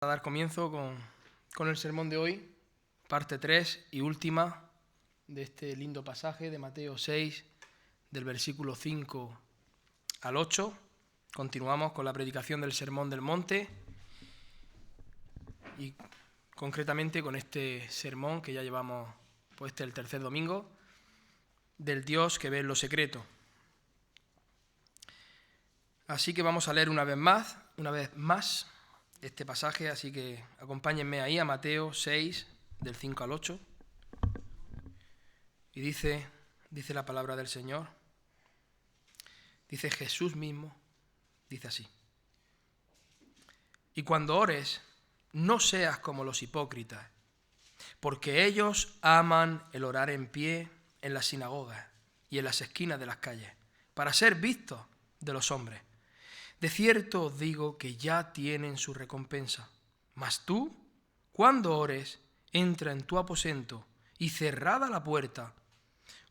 A dar comienzo con el sermón de hoy, parte 3 y última de este lindo pasaje de Mateo 6, del versículo 5 al 8. Continuamos con la predicación del Sermón del Monte y concretamente con este sermón que ya llevamos, pues el tercer domingo, del Dios que ve en lo secreto. Así que vamos a leer una vez más este pasaje, así que acompáñenme ahí a Mateo 6, del 5 al 8. Y dice la palabra del Señor, dice Jesús mismo, dice así: y cuando ores, no seas como los hipócritas, porque ellos aman el orar en pie en las sinagogas y en las esquinas de las calles, para ser vistos de los hombres. De cierto os digo que ya tienen su recompensa. Mas tú, cuando ores, entra en tu aposento y cerrada la puerta,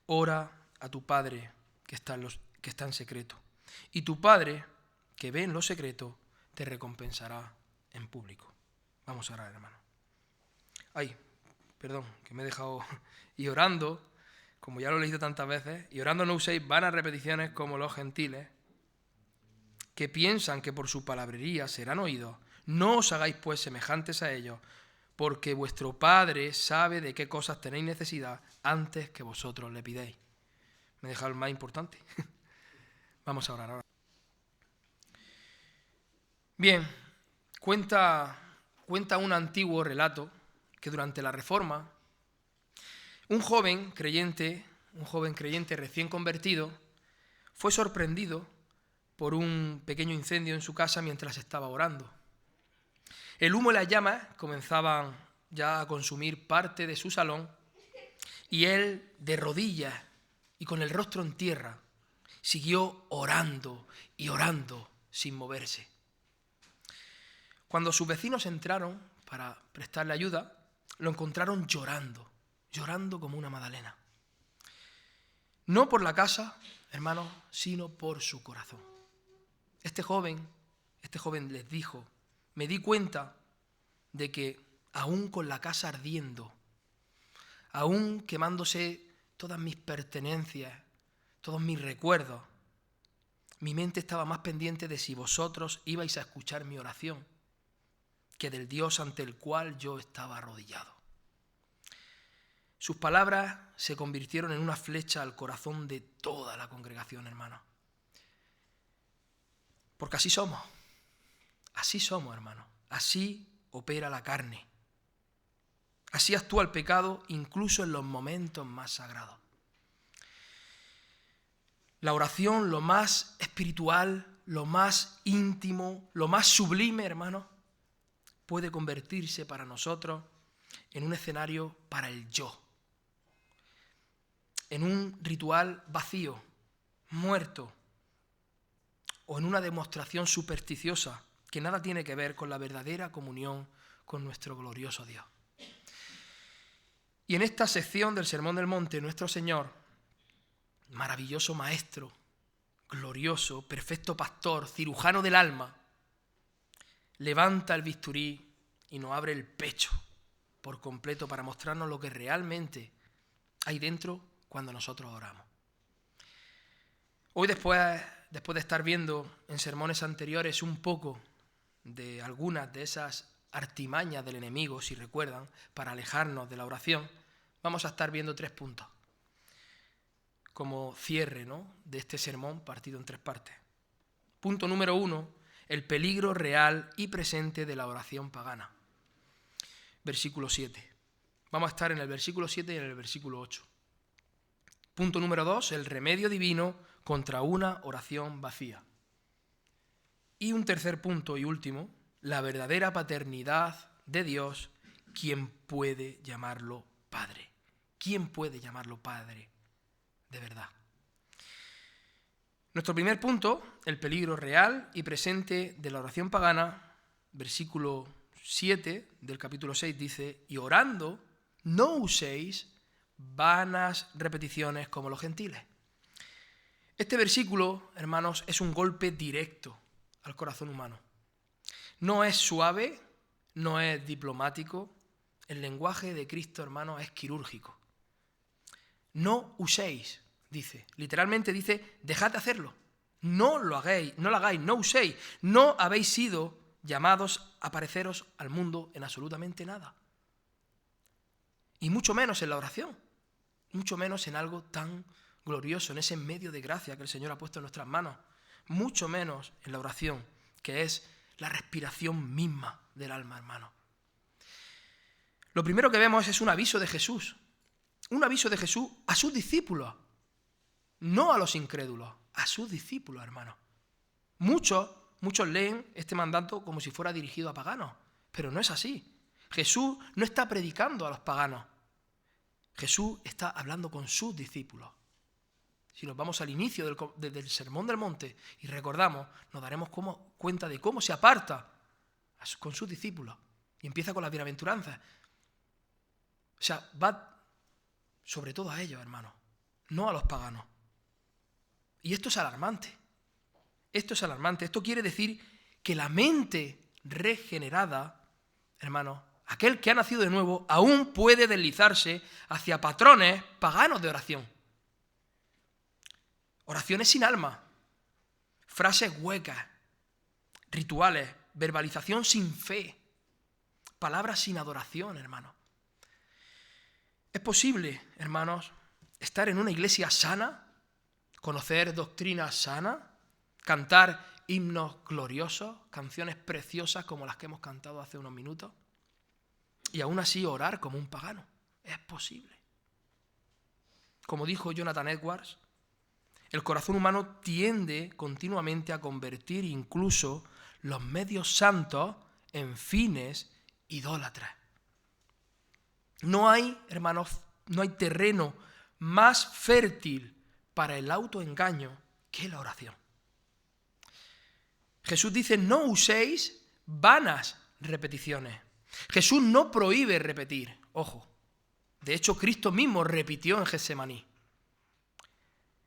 ora a tu Padre que está en secreto. Y tu Padre, que ve en lo secreto, te recompensará en público. Vamos a orar, hermano. Ay, perdón, que me he dejado. Y orando, como ya lo he leído tantas veces, y orando no uséis vanas repeticiones como los gentiles, que piensan que por su palabrería serán oídos. No os hagáis pues semejantes a ellos, porque vuestro Padre sabe de qué cosas tenéis necesidad antes que vosotros le pidáis. Me he dejado el más importante. Vamos a orar ahora. Bien, cuenta un antiguo relato que durante la Reforma un joven creyente recién convertido fue sorprendido por un pequeño incendio en su casa mientras estaba orando. El humo y las llamas comenzaban ya a consumir parte de su salón y él, de rodillas y con el rostro en tierra, siguió orando y orando sin moverse. Cuando sus vecinos entraron para prestarle ayuda, lo encontraron llorando como una magdalena. No por la casa, hermanos, sino por su corazón. Este joven les dijo: me di cuenta de que aún con la casa ardiendo, aún quemándose todas mis pertenencias, todos mis recuerdos, mi mente estaba más pendiente de si vosotros ibais a escuchar mi oración que del Dios ante el cual yo estaba arrodillado. Sus palabras se convirtieron en una flecha al corazón de toda la congregación, hermanos. Porque así somos, hermanos. Así opera la carne. Así actúa el pecado incluso en los momentos más sagrados. La oración, lo más espiritual, lo más íntimo, lo más sublime, hermanos, puede convertirse para nosotros en un escenario para el yo, en un ritual vacío, muerto, o en una demostración supersticiosa que nada tiene que ver con la verdadera comunión con nuestro glorioso Dios. Y en esta sección del Sermón del Monte, nuestro Señor, maravilloso Maestro, glorioso, perfecto pastor, cirujano del alma, levanta el bisturí y nos abre el pecho por completo para mostrarnos lo que realmente hay dentro cuando nosotros oramos. Hoy, después de estar viendo en sermones anteriores un poco de algunas de esas artimañas del enemigo, si recuerdan, para alejarnos de la oración, vamos a estar viendo 3 puntos como cierre, de este sermón partido en 3 partes. Punto número 1, el peligro real y presente de la oración pagana. Versículo 7. Vamos a estar en el versículo 7 y en el versículo 8. Punto número 2, el remedio divino contra una oración vacía. Y un tercer punto y último, la verdadera paternidad de Dios. ¿Quién puede llamarlo Padre? ¿Quién puede llamarlo Padre de verdad? Nuestro primer punto, el peligro real y presente de la oración pagana, versículo 7 del capítulo 6 dice: y orando no uséis vanas repeticiones como los gentiles. Este versículo, hermanos, es un golpe directo al corazón humano. No es suave no es diplomático. El lenguaje de Cristo, hermanos, es quirúrgico. No uséis, dice. Literalmente dice, dejad de hacerlo. No lo hagáis, no uséis. No habéis sido llamados a pareceros al mundo en absolutamente nada. Y mucho menos en la oración. Mucho menos en algo tan glorioso, en ese medio de gracia que el Señor ha puesto en nuestras manos. Mucho menos en la oración, que es la respiración misma del alma, hermano. Lo primero que vemos es un aviso de Jesús. Un aviso de Jesús a sus discípulos. No a los incrédulos, a sus discípulos, hermano. Muchos leen este mandato como si fuera dirigido a paganos, pero no es así. Jesús no está predicando a los paganos. Jesús está hablando con sus discípulos. Si nos vamos al inicio del Sermón del Monte y recordamos, nos daremos cuenta de cómo se aparta con sus discípulos. Y empieza con las bienaventuranzas. O sea, va sobre todo a ellos, hermano, no a los paganos. Y esto es alarmante. Esto es alarmante. Esto quiere decir que la mente regenerada, hermano, aquel que ha nacido de nuevo, aún puede deslizarse hacia patrones paganos de oración. Oraciones sin alma, frases huecas, rituales, verbalización sin fe, palabras sin adoración, hermano. Es posible, hermanos, estar en una iglesia sana, conocer doctrinas sanas, cantar himnos gloriosos, canciones preciosas como las que hemos cantado hace unos minutos, y aún así orar como un pagano. Es posible. Como dijo Jonathan Edwards, el corazón humano tiende continuamente a convertir incluso los medios santos en fines idólatras. No hay, hermanos, no hay terreno más fértil para el autoengaño que la oración. Jesús dice, no uséis vanas repeticiones. Jesús no prohíbe repetir, ojo. De hecho, Cristo mismo repitió en Getsemaní.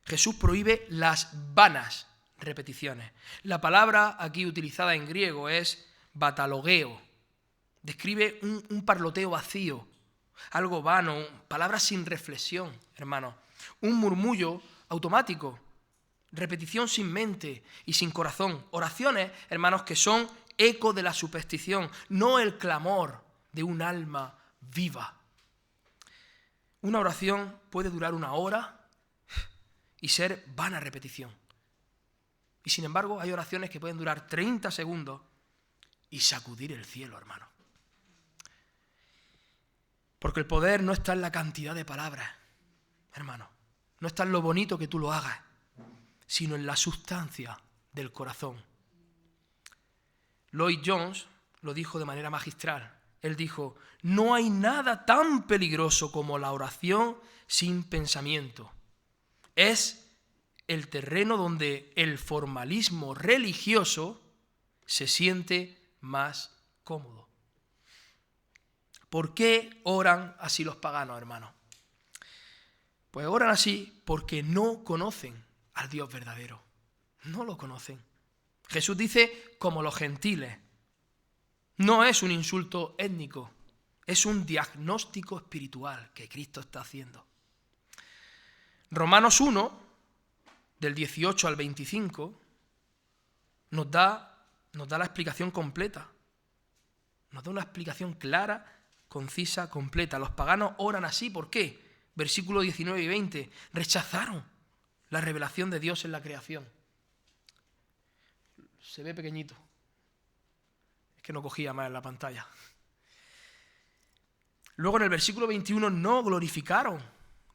Jesús prohíbe las vanas repeticiones. La palabra aquí utilizada en griego es batalogeo. Describe un parloteo vacío, algo vano, palabras sin reflexión, hermano. Un murmullo automático, repetición sin mente y sin corazón. Oraciones, hermanos, que son eco de la superstición, no el clamor de un alma viva. Una oración puede durar 1 hora y ser vana repetición. Y sin embargo, hay oraciones que pueden durar 30 segundos y sacudir el cielo, hermano. Porque el poder no está en la cantidad de palabras, hermano. No está en lo bonito que tú lo hagas, sino en la sustancia del corazón. Lloyd Jones lo dijo de manera magistral. Él dijo, no hay nada tan peligroso como la oración sin pensamiento. Es el terreno donde el formalismo religioso se siente más cómodo. ¿Por qué oran así los paganos, hermanos? Pues oran así porque no conocen al Dios verdadero. No lo conocen. Jesús dice, como los gentiles. No es un insulto étnico, es un diagnóstico espiritual que Cristo está haciendo. Romanos 1, del 18 al 25, nos da la explicación completa. Nos da una explicación clara, concisa, completa. Los paganos oran así, ¿por qué? Versículos 19 y 20, rechazaron la revelación de Dios en la creación. Se ve pequeñito. Es que no cogía más en la pantalla. Luego en el versículo 21 no glorificaron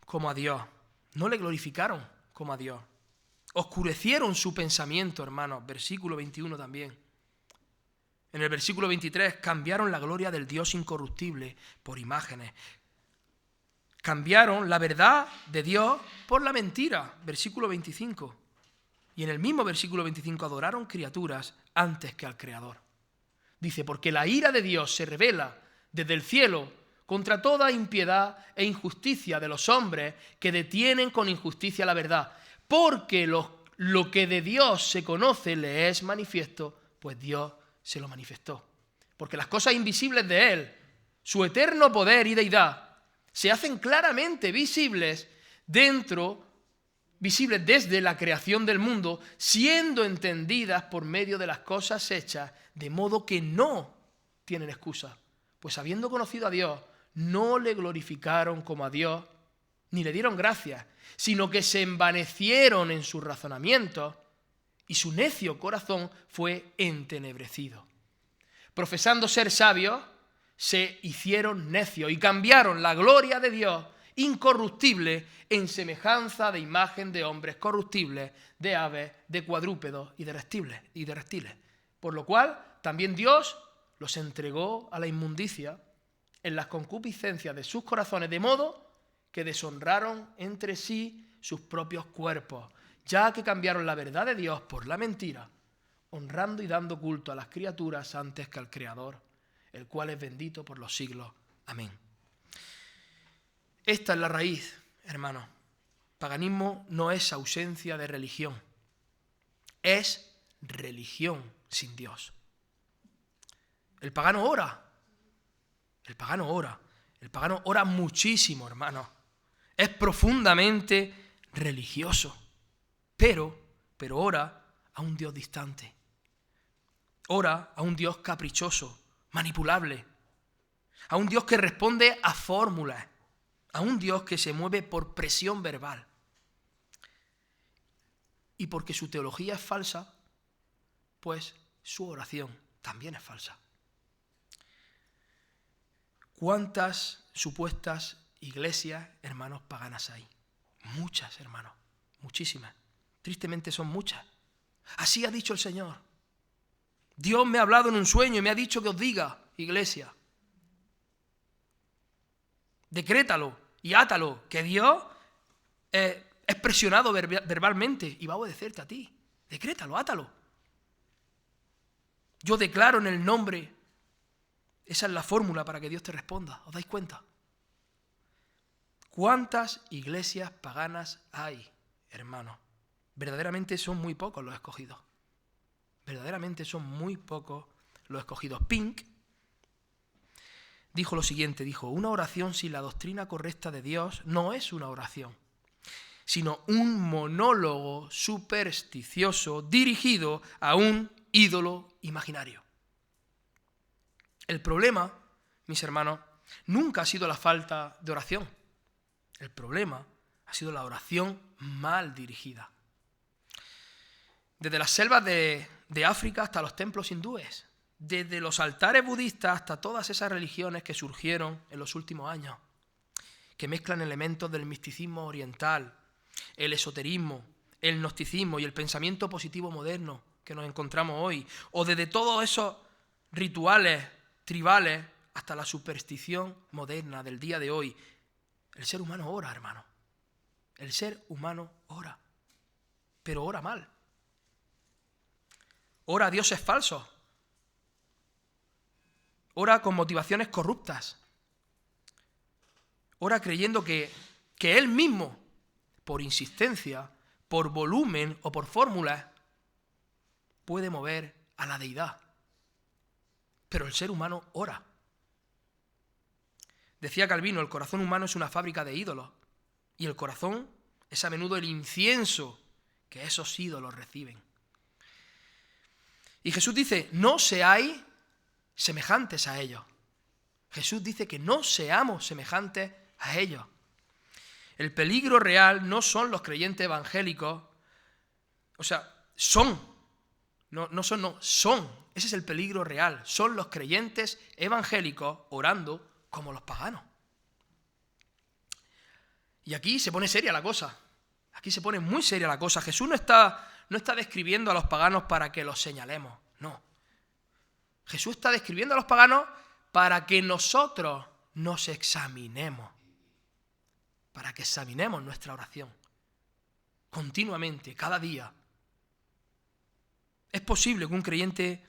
como a Dios. No le glorificaron como a Dios. Oscurecieron su pensamiento, hermanos. Versículo 21 también. En el versículo 23 cambiaron la gloria del Dios incorruptible por imágenes. Cambiaron la verdad de Dios por la mentira. Versículo 25. Y en el mismo versículo 25 adoraron criaturas antes que al Creador. Dice, porque la ira de Dios se revela desde el cielo contra toda impiedad e injusticia de los hombres que detienen con injusticia la verdad. Porque lo que de Dios se conoce le es manifiesto, pues Dios se lo manifestó. porque las cosas invisibles de Él, su eterno poder y deidad, se hacen claramente visibles desde la creación del mundo, siendo entendidas por medio de las cosas hechas, de modo que no tienen excusa. Pues habiendo conocido a Dios, no le glorificaron como a Dios, ni le dieron gracias, sino que se envanecieron en sus razonamientos, y su necio corazón fue entenebrecido. Profesando ser sabios, se hicieron necios y cambiaron la gloria de Dios incorruptible en semejanza de imagen de hombres corruptibles, de aves, de cuadrúpedos y de reptiles. Por lo cual también Dios los entregó a la inmundicia en las concupiscencias de sus corazones, de modo que deshonraron entre sí sus propios cuerpos, ya que cambiaron la verdad de Dios por la mentira, honrando y dando culto a las criaturas antes que al Creador, el cual es bendito por los siglos. Amén. Esta es la raíz, hermanos. Paganismo no es ausencia de religión, es religión sin Dios. El pagano ora, el pagano ora muchísimo, hermanos. Es profundamente religioso, pero ora a un Dios distante. Ora a un Dios caprichoso, manipulable, a un Dios que responde a fórmulas, a un Dios que se mueve por presión verbal. Y porque su teología es falsa, pues su oración también es falsa. ¿Cuántas supuestas iglesias, hermanos, paganas hay? Muchas, hermanos, muchísimas. Tristemente son muchas. Así ha dicho el Señor. Dios me ha hablado en un sueño y me ha dicho que os diga, iglesia. Decrétalo y átalo, que Dios es presionado verbalmente y va a obedecerte a ti. Decrétalo, átalo. Yo declaro en el nombre. Esa es la fórmula para que Dios te responda. ¿Os dais cuenta? ¿Cuántas iglesias paganas hay, hermanos? Verdaderamente son muy pocos los escogidos. Verdaderamente son muy pocos los escogidos. Pink dijo lo siguiente, dijo, una oración sin la doctrina correcta de Dios no es una oración, sino un monólogo supersticioso dirigido a un ídolo imaginario. El problema, mis hermanos, nunca ha sido la falta de oración. El problema ha sido la oración mal dirigida. Desde las selvas de África hasta los templos hindúes, desde los altares budistas hasta todas esas religiones que surgieron en los últimos años, que mezclan elementos del misticismo oriental, el esoterismo, el gnosticismo y el pensamiento positivo moderno que nos encontramos hoy, o desde todos esos rituales tribales hasta la superstición moderna del día de hoy. El ser humano ora, hermano. El ser humano ora, pero ora mal. Ora a dioses falsos. Ora con motivaciones corruptas. Ora creyendo que él mismo, por insistencia, por volumen o por fórmulas, puede mover a la deidad. Pero el ser humano ora. Decía Calvino, el corazón humano es una fábrica de ídolos, y el corazón es a menudo el incienso que esos ídolos reciben. Y Jesús dice, no seáis semejantes a ellos. Jesús dice que no seamos semejantes a ellos. El peligro real no son los creyentes evangélicos, son. Ese es el peligro real. Son los creyentes evangélicos orando como los paganos. Y aquí se pone seria la cosa. Aquí se pone muy seria la cosa. Jesús no está describiendo a los paganos para que los señalemos. No. Jesús está describiendo a los paganos para que nosotros nos examinemos. Para que examinemos nuestra oración. Continuamente, cada día. Es posible que un creyente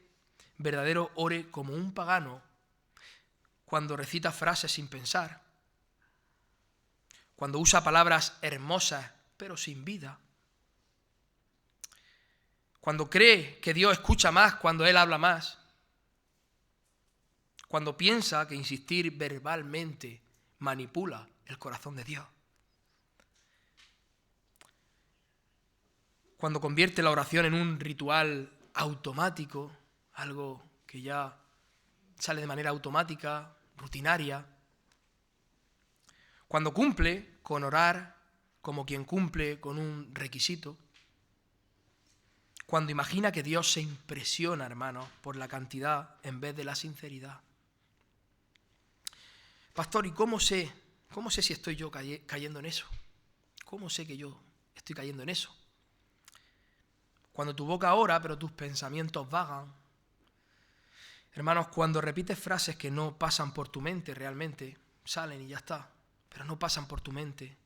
verdadero ore como un pagano cuando recita frases sin pensar, cuando usa palabras hermosas pero sin vida, cuando cree que Dios escucha más cuando Él habla más, cuando piensa que insistir verbalmente manipula el corazón de Dios. Cuando convierte la oración en un ritual automático, algo que ya sale de manera automática, rutinaria. Cuando cumple con orar como quien cumple con un requisito. Cuando imagina que Dios se impresiona, hermanos, por la cantidad en vez de la sinceridad. Pastor, ¿y cómo sé si estoy yo cayendo en eso? ¿Cómo sé que yo estoy cayendo en eso? Cuando tu boca ora, pero tus pensamientos vagan. Hermanos, cuando repites frases que no pasan por tu mente realmente, salen y ya está, pero no pasan por tu mente,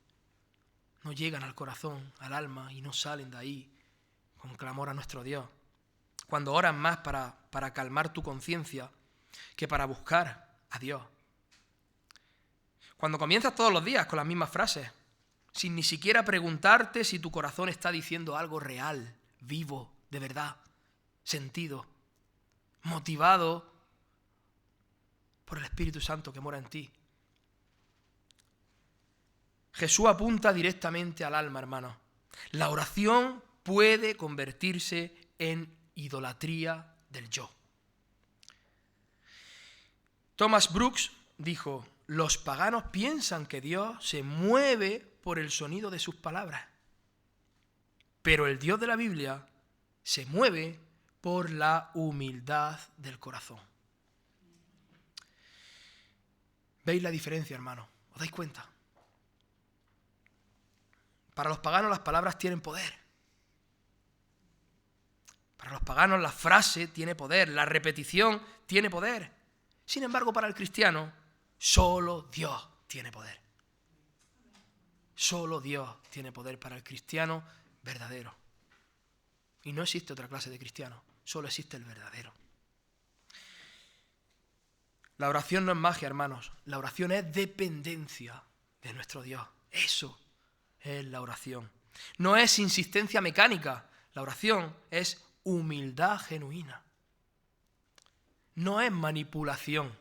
no llegan al corazón, al alma y no salen de ahí con clamor a nuestro Dios. Cuando oras más para calmar tu conciencia que para buscar a Dios. Cuando comienzas todos los días con las mismas frases, sin ni siquiera preguntarte si tu corazón está diciendo algo real, vivo, de verdad, sentido, motivado por el Espíritu Santo que mora en ti. Jesús apunta directamente al alma, hermano. La oración puede convertirse en idolatría del yo. Thomas Brooks dijo: los paganos piensan que Dios se mueve por el sonido de sus palabras, pero el Dios de la Biblia se mueve por la humildad del corazón. ¿Veis la diferencia, hermano? ¿Os dais cuenta? Para los paganos las palabras tienen poder. Para los paganos la frase tiene poder, la repetición tiene poder. Sin embargo, para el cristiano, solo Dios tiene poder. Solo Dios tiene poder para el cristiano verdadero. Y no existe otra clase de cristiano, solo existe el verdadero. La oración no es magia, hermanos. La oración es dependencia de nuestro Dios. Eso es la oración. No es insistencia mecánica. La oración es humildad genuina. No es manipulación.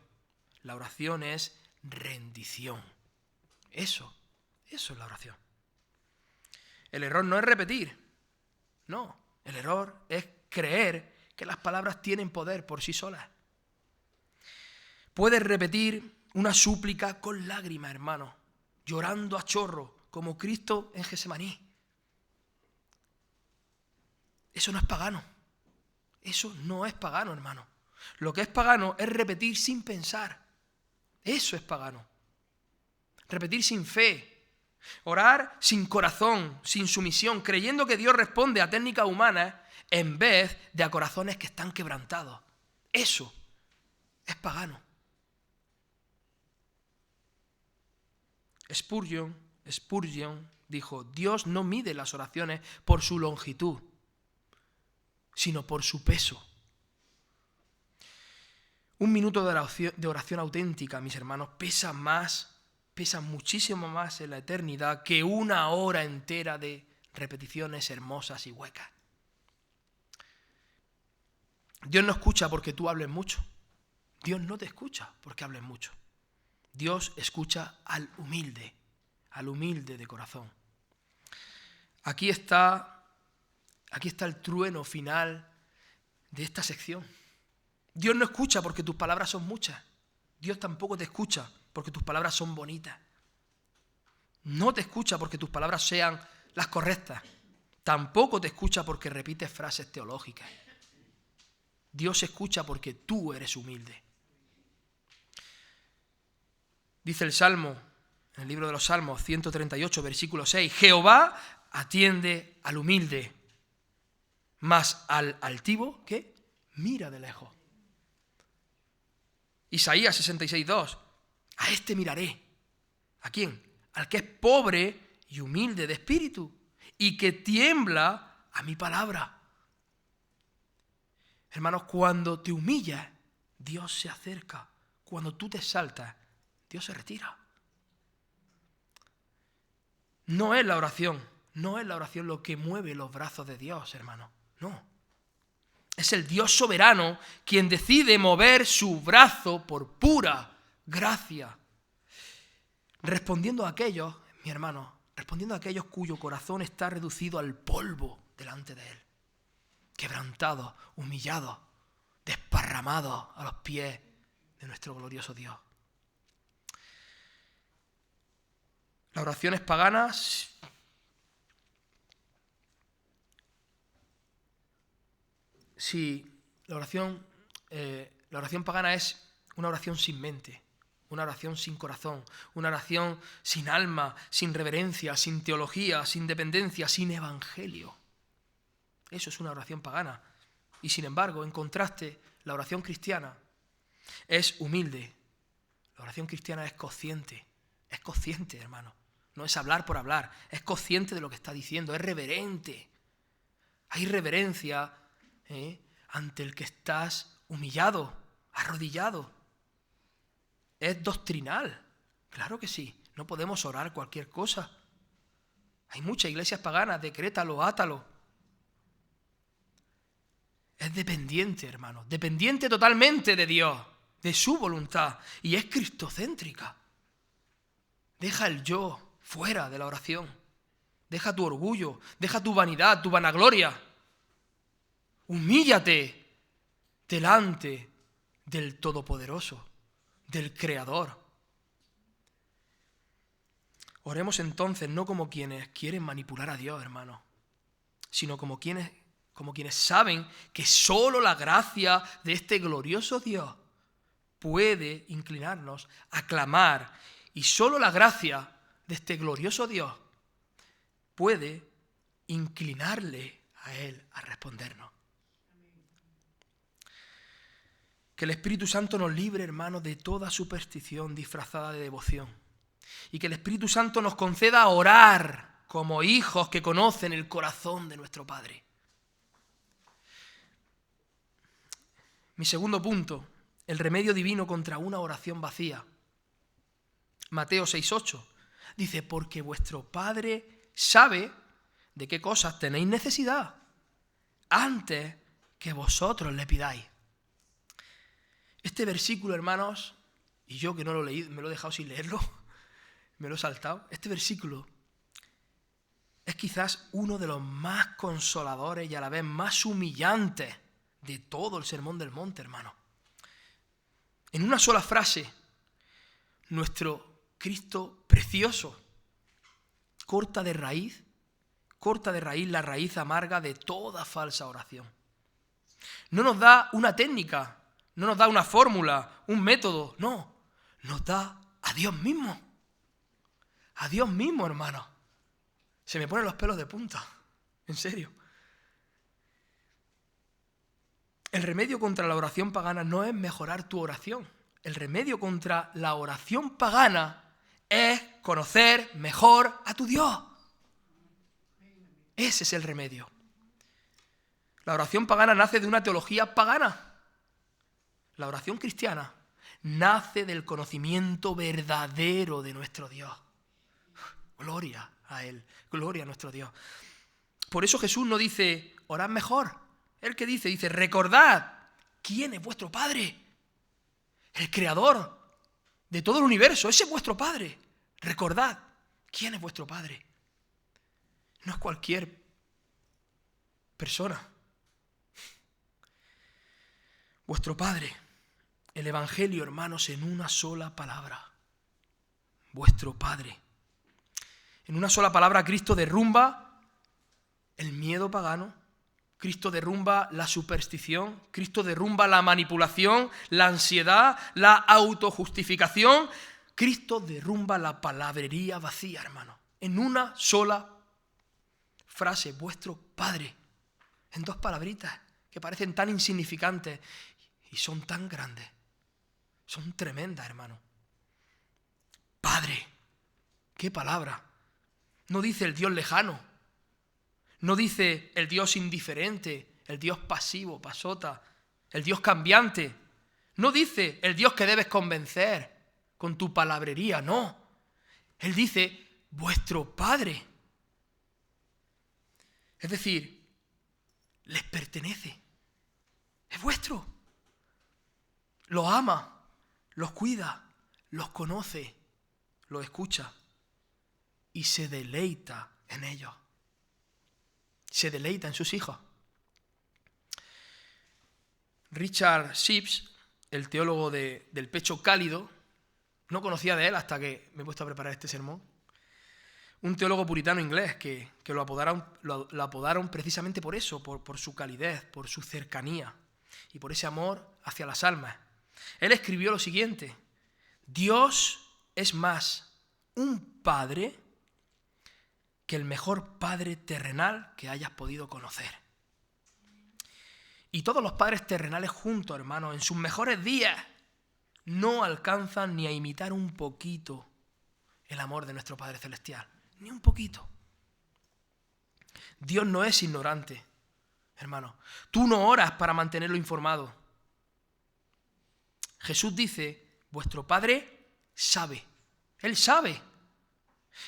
La oración es rendición. Eso es la oración. El error no es repetir. No, el error es creer que las palabras tienen poder por sí solas. Puedes repetir una súplica con lágrimas, hermano, llorando a chorro, como Cristo en Getsemaní. Eso no es pagano. Eso no es pagano, hermano. Lo que es pagano es repetir sin pensar. Eso es pagano. Repetir sin fe. Orar sin corazón, sin sumisión, creyendo que Dios responde a técnicas humanas en vez de a corazones que están quebrantados. Eso es pagano. Spurgeon dijo: Dios no mide las oraciones por su longitud, sino por su peso. Un minuto de oración auténtica, mis hermanos, pesa muchísimo más en la eternidad que una hora entera de repeticiones hermosas y huecas. Dios no escucha porque tú hables mucho. Dios no te escucha porque hables mucho. Dios escucha al humilde de corazón. Aquí está el trueno final de esta sección. Dios no escucha porque tus palabras son muchas. Dios tampoco te escucha porque tus palabras son bonitas. No te escucha porque tus palabras sean las correctas. Tampoco te escucha porque repites frases teológicas. Dios escucha porque tú eres humilde. Dice el Salmo, en el libro de los Salmos, 138, versículo 6, Jehová atiende al humilde, mas al altivo, ¿qué? Mira de lejos. Isaías 66, 2, a este miraré. ¿A quién? Al que es pobre y humilde de espíritu y que tiembla a mi palabra. Hermanos, cuando te humillas, Dios se acerca. Cuando tú te exaltas, Dios se retira. No es la oración lo que mueve los brazos de Dios, hermano. No. Es el Dios soberano quien decide mover su brazo por pura gracia. Respondiendo a aquellos, mi hermano, respondiendo a aquellos cuyo corazón está reducido al polvo delante de Él. Quebrantados, humillados, desparramados a los pies de nuestro glorioso Dios. Las oraciones paganas la oración pagana es una oración sin mente, una oración sin corazón, una oración sin alma, sin reverencia, sin teología, sin dependencia, sin evangelio. Eso es una oración pagana. Y sin embargo, en contraste, la oración cristiana es humilde. La oración cristiana es consciente, hermano. No es hablar por hablar, es consciente de lo que está diciendo, es reverente. Hay reverencia ante el que estás humillado, arrodillado. Es doctrinal, claro que sí. No podemos orar cualquier cosa. Hay muchas iglesias paganas, decrétalo, átalo. Es dependiente, hermano, dependiente totalmente de Dios, de su voluntad, y es cristocéntrica. Deja el yo fuera de la oración. Deja tu orgullo, deja tu vanidad, tu vanagloria. Humíllate delante del Todopoderoso, del Creador. Oremos entonces no como quienes quieren manipular a Dios, hermano, sino como quienes saben que solo la gracia de este glorioso Dios puede inclinarnos a clamar, y solo la gracia de este glorioso Dios puede inclinarle a Él a respondernos. Que el Espíritu Santo nos libre, hermanos, de toda superstición disfrazada de devoción. Y que el Espíritu Santo nos conceda orar como hijos que conocen el corazón de nuestro Padre. Mi segundo punto, el remedio divino contra una oración vacía. Mateo 6:8 dice, porque vuestro Padre sabe de qué cosas tenéis necesidad antes que vosotros le pidáis. Este versículo, hermanos, y yo que no lo he leído, me lo he dejado sin leerlo, me lo he saltado. Este versículo es quizás uno de los más consoladores y a la vez más humillantes de todo el Sermón del Monte, hermano. En una sola frase, nuestro Cristo precioso corta de raíz la raíz amarga de toda falsa oración. No nos da una técnica, no nos da una fórmula, un método, no, nos da a Dios mismo. A Dios mismo, hermano. Se me ponen los pelos de punta, en serio. El remedio contra la oración pagana no es mejorar tu oración. El remedio contra la oración pagana es conocer mejor a tu Dios. Ese es el remedio. La oración pagana nace de una teología pagana. La oración cristiana nace del conocimiento verdadero de nuestro Dios. Gloria a Él, gloria a nuestro Dios. Por eso Jesús no dice, orad mejor. ¿El que dice? Recordad quién es vuestro Padre. El Creador de todo el universo, ese es vuestro Padre. Recordad quién es vuestro Padre. No es cualquier persona. Vuestro Padre. El Evangelio, hermanos, en una sola palabra. Vuestro Padre. En una sola palabra, Cristo derrumba el miedo pagano. Cristo derrumba la superstición. Cristo derrumba la manipulación, la ansiedad, la autojustificación. Cristo derrumba la palabrería vacía, hermano. En una sola frase, vuestro Padre. En dos palabritas que parecen tan insignificantes y son tan grandes. Son tremendas, hermano. Padre. ¿Qué palabra? No dice el Dios lejano. No dice el Dios indiferente, el Dios pasivo, pasota, el Dios cambiante. No dice el Dios que debes convencer con tu palabrería, no. Él dice, vuestro Padre. Es decir, les pertenece. Es vuestro. Los ama, los cuida, los conoce, los escucha y se deleita en ellos. Se deleita en sus hijos. Richard Sibbes, el teólogo del pecho cálido, no conocía de él hasta que me he puesto a preparar este sermón. Un teólogo puritano inglés que lo apodaron precisamente por eso, por su calidez, por su cercanía y por ese amor hacia las almas. Él escribió lo siguiente: Dios es más un padre que el mejor padre terrenal que hayas podido conocer. Y todos los padres terrenales juntos, hermanos, en sus mejores días, no alcanzan ni a imitar un poquito el amor de nuestro Padre Celestial. Ni un poquito. Dios no es ignorante, hermano. Tú no oras para mantenerlo informado. Jesús dice, vuestro Padre sabe. Él sabe.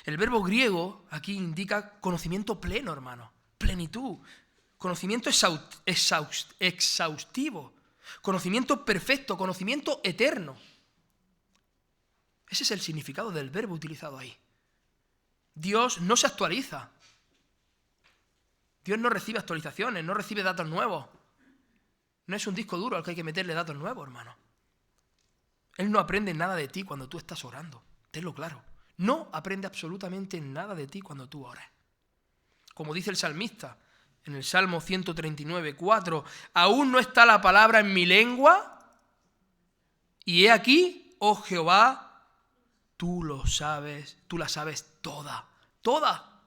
El verbo griego aquí indica conocimiento pleno, hermano. Plenitud. Conocimiento exhaustivo. Conocimiento perfecto. Conocimiento eterno. Ese es el significado del verbo utilizado ahí. Dios no se actualiza. Dios no recibe actualizaciones, no recibe datos nuevos. No es un disco duro al que hay que meterle datos nuevos, hermano. Él no aprende nada de ti cuando tú estás orando. Tenlo claro. No aprende absolutamente nada de ti cuando tú oras. Como dice el salmista en el Salmo 139, 4, aún no está la palabra en mi lengua, y he aquí, oh Jehová, tú lo sabes, tú la sabes toda, toda.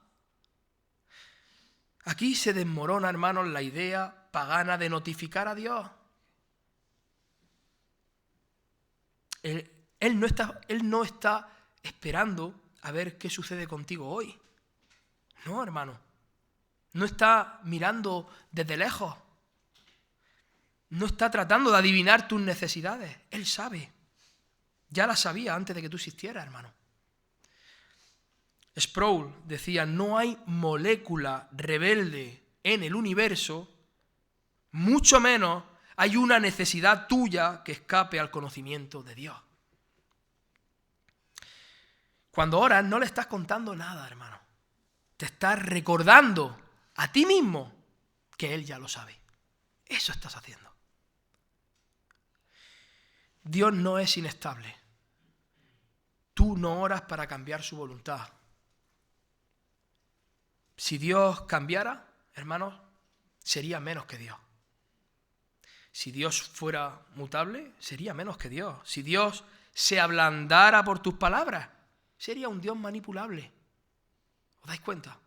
Aquí se desmorona, hermanos, la idea pagana de notificar a Dios. Él no está esperando a ver qué sucede contigo hoy. No, hermano. No está mirando desde lejos. No está tratando de adivinar tus necesidades. Él sabe. Ya las sabía antes de que tú existieras, hermano. Sproul decía, no hay molécula rebelde en el universo, mucho menos hay una necesidad tuya que escape al conocimiento de Dios. Cuando oras no le estás contando nada, hermano. Te estás recordando a ti mismo que Él ya lo sabe. Eso estás haciendo. Dios no es inestable. Tú no oras para cambiar su voluntad. Si Dios cambiara, hermanos, sería menos que Dios. Si Dios fuera mutable, sería menos que Dios. Si Dios se ablandara por tus palabras, sería un Dios manipulable. ¿Os dais cuenta?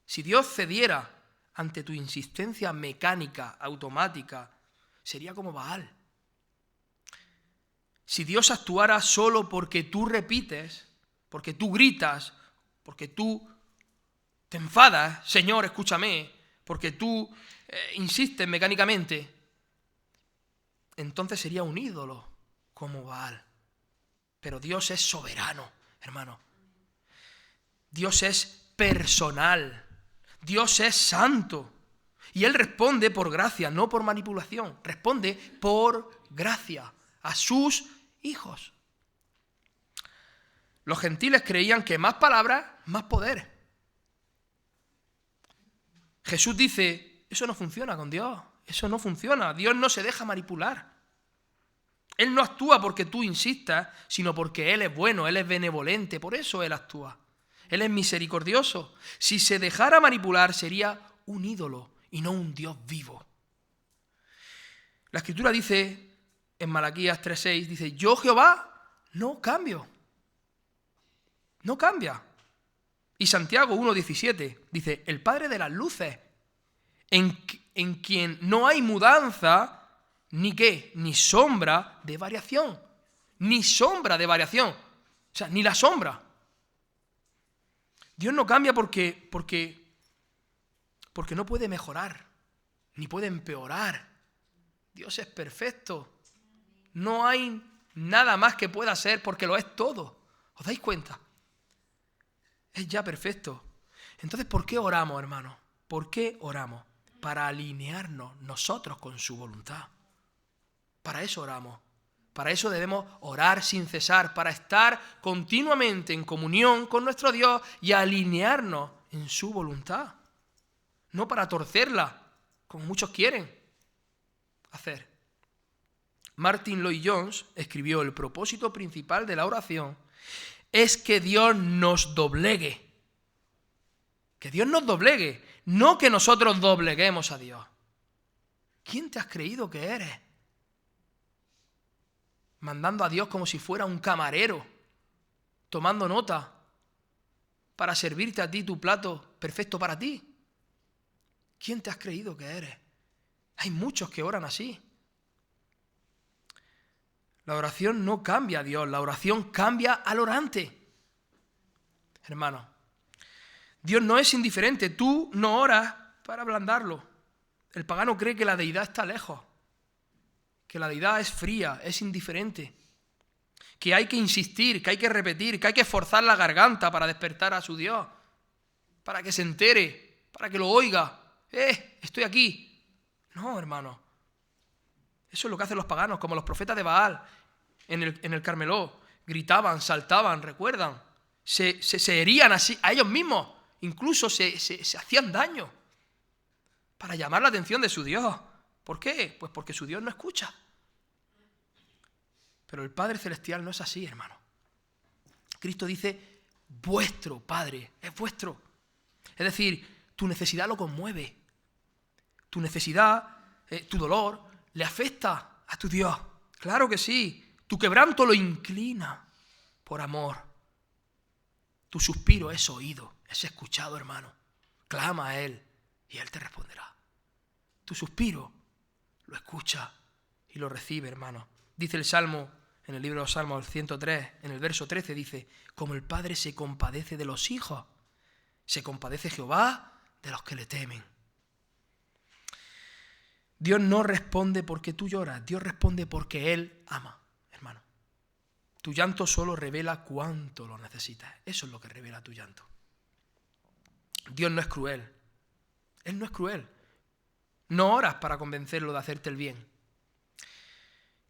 Si Dios cediera ante tu insistencia mecánica, automática, sería como Baal. Si Dios actuara solo porque tú repites, porque tú gritas, porque tú te enfadas, Señor, escúchame, porque tú insistes mecánicamente, entonces sería un ídolo como Baal. Pero Dios es soberano, hermano. Dios es personal. Dios es santo. Y Él responde por gracia, no por manipulación. Responde por gracia a sus hijos. Los gentiles creían que más palabras, más poder. Jesús dice, eso no funciona con Dios. Eso no funciona. Dios no se deja manipular. Él no actúa porque tú insistas, sino porque Él es bueno, Él es benevolente. Por eso Él actúa. Él es misericordioso. Si se dejara manipular, sería un ídolo y no un Dios vivo. La Escritura dice, en Malaquías 3:6, dice, yo Jehová no cambio. No cambia. Y Santiago 1:17 dice, el Padre de las luces, en quien no hay mudanza, ni qué, ni sombra de variación. Ni sombra de variación. O sea, ni la sombra. Dios no cambia porque no puede mejorar, ni puede empeorar. Dios es perfecto. No hay nada más que pueda ser porque lo es todo. ¿Os dais cuenta? Es ya perfecto. Entonces, ¿por qué oramos, hermanos? ¿Por qué oramos? para alinearnos nosotros con su voluntad. Para eso oramos. Para eso debemos orar sin cesar, para estar continuamente en comunión con nuestro Dios y alinearnos en su voluntad. No para torcerla, como muchos quieren hacer. Martin Lloyd-Jones escribió: el propósito principal de la oración es que Dios nos doblegue. Que Dios nos doblegue, no que nosotros dobleguemos a Dios. ¿Quién te has creído que eres? Mandando a Dios como si fuera un camarero, tomando nota para servirte a ti tu plato perfecto para ti. ¿Quién te has creído que eres? Hay muchos que oran así. La oración no cambia a Dios, la oración cambia al orante. Hermano, Dios no es indiferente, tú no oras para ablandarlo. El pagano cree que la deidad está lejos, que la deidad es fría, es indiferente, que hay que insistir, que hay que repetir, que hay que esforzar la garganta para despertar a su Dios, para que se entere, para que lo oiga. Estoy aquí. No, hermano. Eso es lo que hacen los paganos, como los profetas de Baal en el Carmeló. Gritaban, saltaban, recuerdan. Se herían así a ellos mismos. Incluso se hacían daño para llamar la atención de su Dios. ¿Por qué? Pues porque su Dios no escucha. Pero el Padre Celestial no es así, hermano. Cristo dice, vuestro Padre, es vuestro. Es decir, tu necesidad lo conmueve. Tu necesidad, tu dolor, le afecta a tu Dios. Claro que sí. Tu quebranto lo inclina por amor. Tu suspiro es oído, es escuchado, hermano. Clama a Él y Él te responderá. Tu suspiro lo escucha y lo recibe, hermano. Dice el Salmo, en el libro de los Salmos, el 103, en el verso 13, dice, como el Padre se compadece de los hijos, se compadece Jehová de los que le temen. Dios no responde porque tú lloras, Dios responde porque Él ama, hermano. Tu llanto solo revela cuánto lo necesitas. Eso es lo que revela tu llanto. Dios no es cruel. Él no es cruel. No oras para convencerlo de hacerte el bien.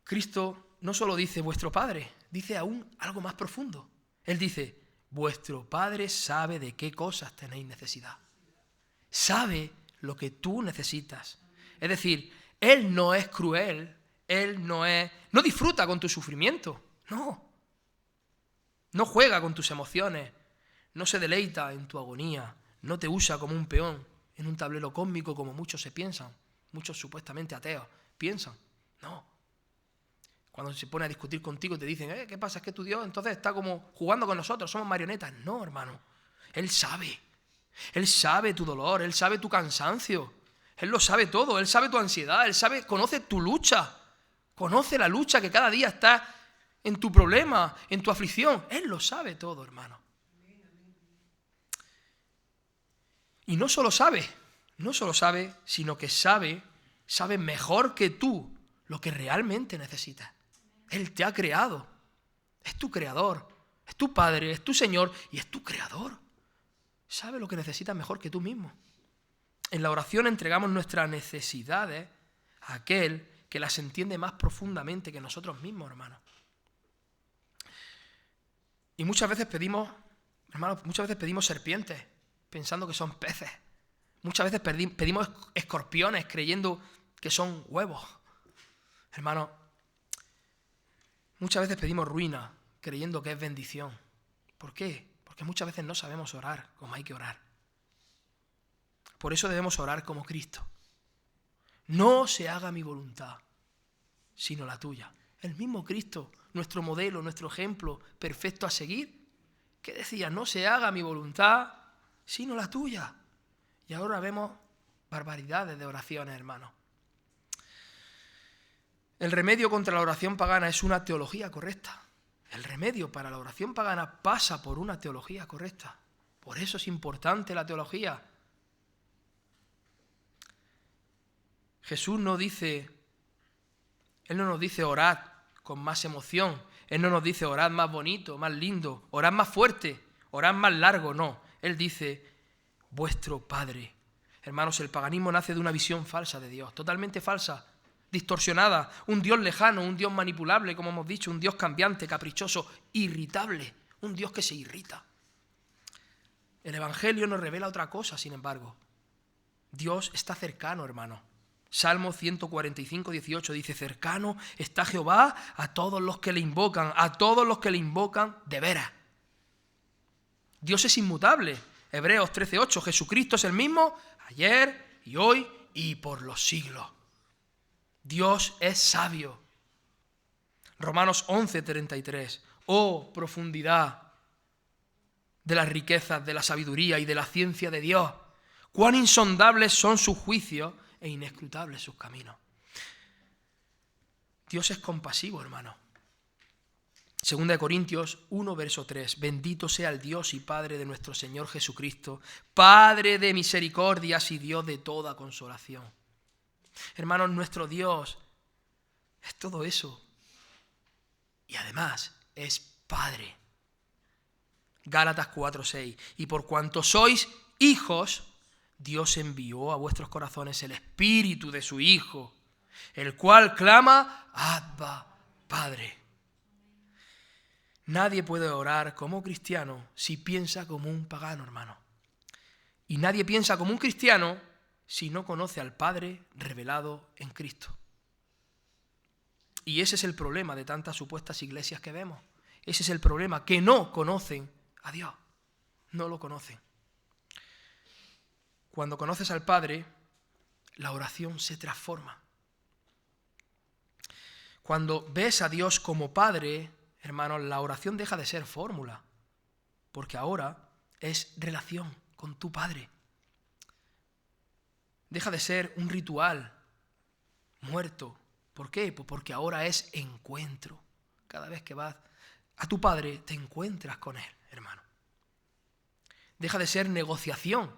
Cristo no solo dice vuestro Padre, dice aún algo más profundo. Él dice, vuestro Padre sabe de qué cosas tenéis necesidad. Sabe lo que tú necesitas. Es decir, Él no es cruel, Él no disfruta con tu sufrimiento, no juega con tus emociones, no se deleita en tu agonía, no te usa como un peón en un tablero cósmico como muchos se piensan, muchos supuestamente ateos piensan, no. Cuando se pone a discutir contigo te dicen, ¿qué pasa? Es que tu Dios entonces está como jugando con nosotros, somos marionetas. No, hermano, Él sabe tu dolor, Él sabe tu cansancio. Él lo sabe todo, Él sabe tu ansiedad, conoce tu lucha, conoce la lucha que cada día está en tu problema, en tu aflicción. Él lo sabe todo, hermano. Y no solo sabe, sino que sabe mejor que tú lo que realmente necesitas. Él te ha creado, es tu creador, es tu Padre, es tu Señor y es tu creador. Sabe lo que necesitas mejor que tú mismo. En la oración entregamos nuestras necesidades a aquel que las entiende más profundamente que nosotros mismos, hermanos. Y muchas veces pedimos serpientes, pensando que son peces. Muchas veces pedimos escorpiones, creyendo que son huevos. Hermanos, muchas veces pedimos ruina, creyendo que es bendición. ¿Por qué? Porque muchas veces no sabemos orar como hay que orar. Por eso debemos orar como Cristo. No se haga mi voluntad, sino la tuya. El mismo Cristo, nuestro modelo, nuestro ejemplo perfecto a seguir, que decía, no se haga mi voluntad, sino la tuya. Y ahora vemos barbaridades de oraciones, hermanos. El remedio contra la oración pagana es una teología correcta. El remedio para la oración pagana pasa por una teología correcta. Por eso es importante la teología. Jesús no nos dice orad con más emoción. Él no nos dice orad más bonito, más lindo, orad más fuerte, orad más largo, no. Él dice vuestro Padre. Hermanos, el paganismo nace de una visión falsa de Dios, totalmente falsa, distorsionada, un Dios lejano, un Dios manipulable, como hemos dicho, un Dios cambiante, caprichoso, irritable, un Dios que se irrita. El Evangelio nos revela otra cosa, sin embargo. Dios está cercano, hermano. Salmo 145, 18 dice: cercano está Jehová a todos los que le invocan, a todos los que le invocan de veras. Dios es inmutable. Hebreos 13, 8, Jesucristo es el mismo ayer y hoy y por los siglos. Dios es sabio. Romanos 11, 33, oh profundidad de las riquezas, de la sabiduría y de la ciencia de Dios. Cuán insondables son sus juicios e inescrutables sus caminos. Dios es compasivo, hermano. 2 Corintios 1, verso 3. Bendito sea el Dios y Padre de nuestro Señor Jesucristo, Padre de misericordias y Dios de toda consolación. Hermanos, nuestro Dios es todo eso. Y además es Padre. Gálatas 4, 6. Y por cuanto sois hijos, Dios envió a vuestros corazones el Espíritu de su Hijo, el cual clama: Abba, Padre. Nadie puede orar como cristiano si piensa como un pagano, hermano. Y nadie piensa como un cristiano si no conoce al Padre revelado en Cristo. Y ese es el problema de tantas supuestas iglesias que vemos. Ese es el problema, que no conocen a Dios. No lo conocen. Cuando conoces al Padre, la oración se transforma. Cuando ves a Dios como Padre, hermanos, la oración deja de ser fórmula, porque ahora es relación con tu Padre. Deja de ser un ritual muerto. ¿Por qué? Pues porque ahora es encuentro. Cada vez que vas a tu Padre, te encuentras con Él, hermano. Deja de ser negociación,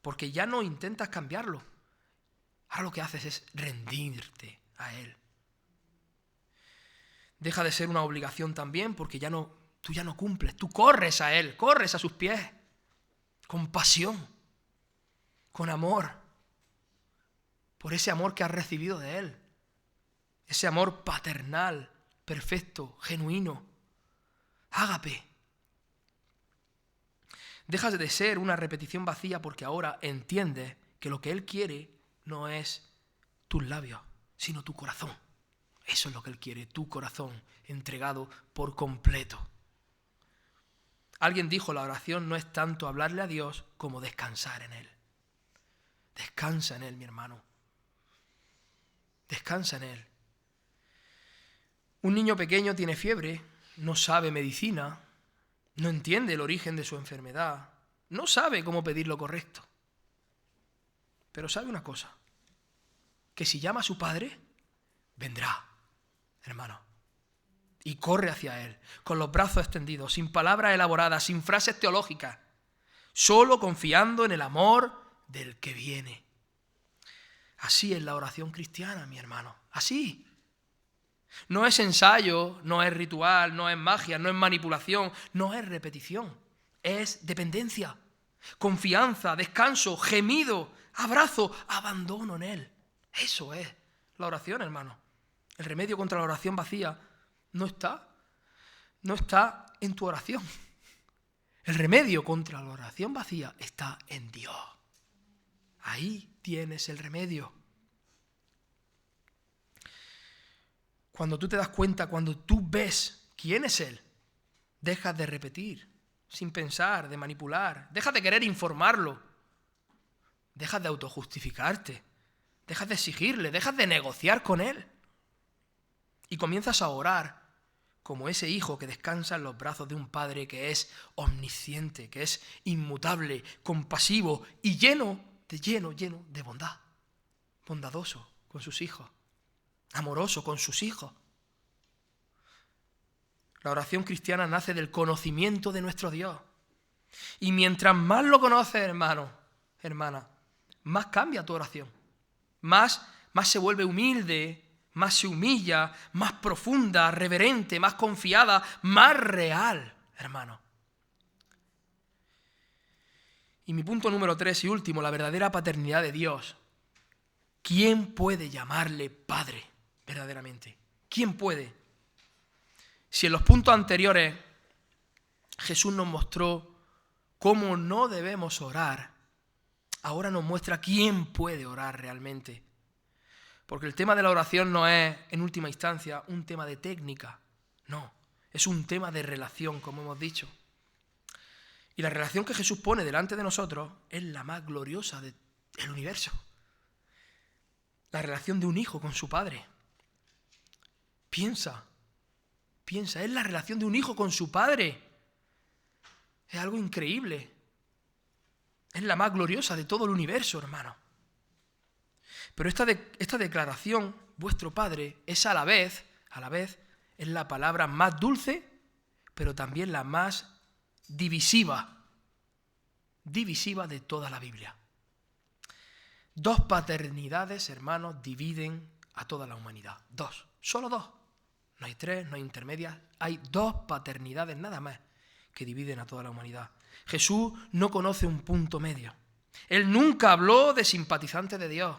porque ya no intentas cambiarlo. Ahora lo que haces es rendirte a Él. Deja de ser una obligación también, porque tú ya no cumples. Tú corres a Él, corres a sus pies, con pasión, con amor, por ese amor que has recibido de Él. Ese amor paternal, perfecto, genuino, ágape. Dejas de ser una repetición vacía porque ahora entiendes que lo que Él quiere no es tus labios, sino tu corazón. Eso es lo que Él quiere, tu corazón entregado por completo. Alguien dijo: la oración no es tanto hablarle a Dios como descansar en Él. Descansa en Él, mi hermano. Descansa en Él. Un niño pequeño tiene fiebre, no sabe medicina, no entiende el origen de su enfermedad, no sabe cómo pedir lo correcto. Pero sabe una cosa, que si llama a su Padre, vendrá, hermano, y corre hacia Él, con los brazos extendidos, sin palabras elaboradas, sin frases teológicas, solo confiando en el amor del que viene. Así es la oración cristiana, mi hermano, así. No es ensayo, no es ritual, no es magia, no es manipulación, no es repetición. Es dependencia, confianza, descanso, gemido, abrazo, abandono en Él. Eso es la oración, hermano. El remedio contra la oración vacía no está en tu oración. El remedio contra la oración vacía está en Dios. Ahí tienes el remedio. Cuando tú te das cuenta, cuando tú ves quién es Él, dejas de repetir, sin pensar, de manipular, dejas de querer informarlo, dejas de autojustificarte, dejas de exigirle, dejas de negociar con Él y comienzas a orar como ese hijo que descansa en los brazos de un padre que es omnisciente, que es inmutable, compasivo y lleno de bondad, bondadoso con sus hijos, amoroso con sus hijos. La oración cristiana nace del conocimiento de nuestro Dios. Y mientras más lo conoces, hermano, hermana, más cambia tu oración. Más se vuelve humilde, más se humilla, más profunda, reverente, más confiada, más real, hermano. Y mi punto número 3 y último, la verdadera paternidad de Dios. ¿Quién puede llamarle Padre verdaderamente? ¿Quién puede? Si en los puntos anteriores Jesús nos mostró cómo no debemos orar, ahora nos muestra quién puede orar realmente. Porque el tema de la oración no es, en última instancia, un tema de técnica. No, es un tema de relación, como hemos dicho. Y la relación que Jesús pone delante de nosotros es la más gloriosa del universo. La relación de un hijo con su padre. Piensa, es la relación de un hijo con su padre. Es algo increíble. Es la más gloriosa de todo el universo, hermano. Pero esta declaración, vuestro Padre, es a la vez, es la palabra más dulce, pero también la más divisiva de toda la Biblia. Dos paternidades, hermanos, dividen a toda la humanidad. Dos, solo dos. No hay tres, no hay intermedias. Hay dos paternidades nada más que dividen a toda la humanidad. Jesús no conoce un punto medio. Él nunca habló de simpatizantes de Dios.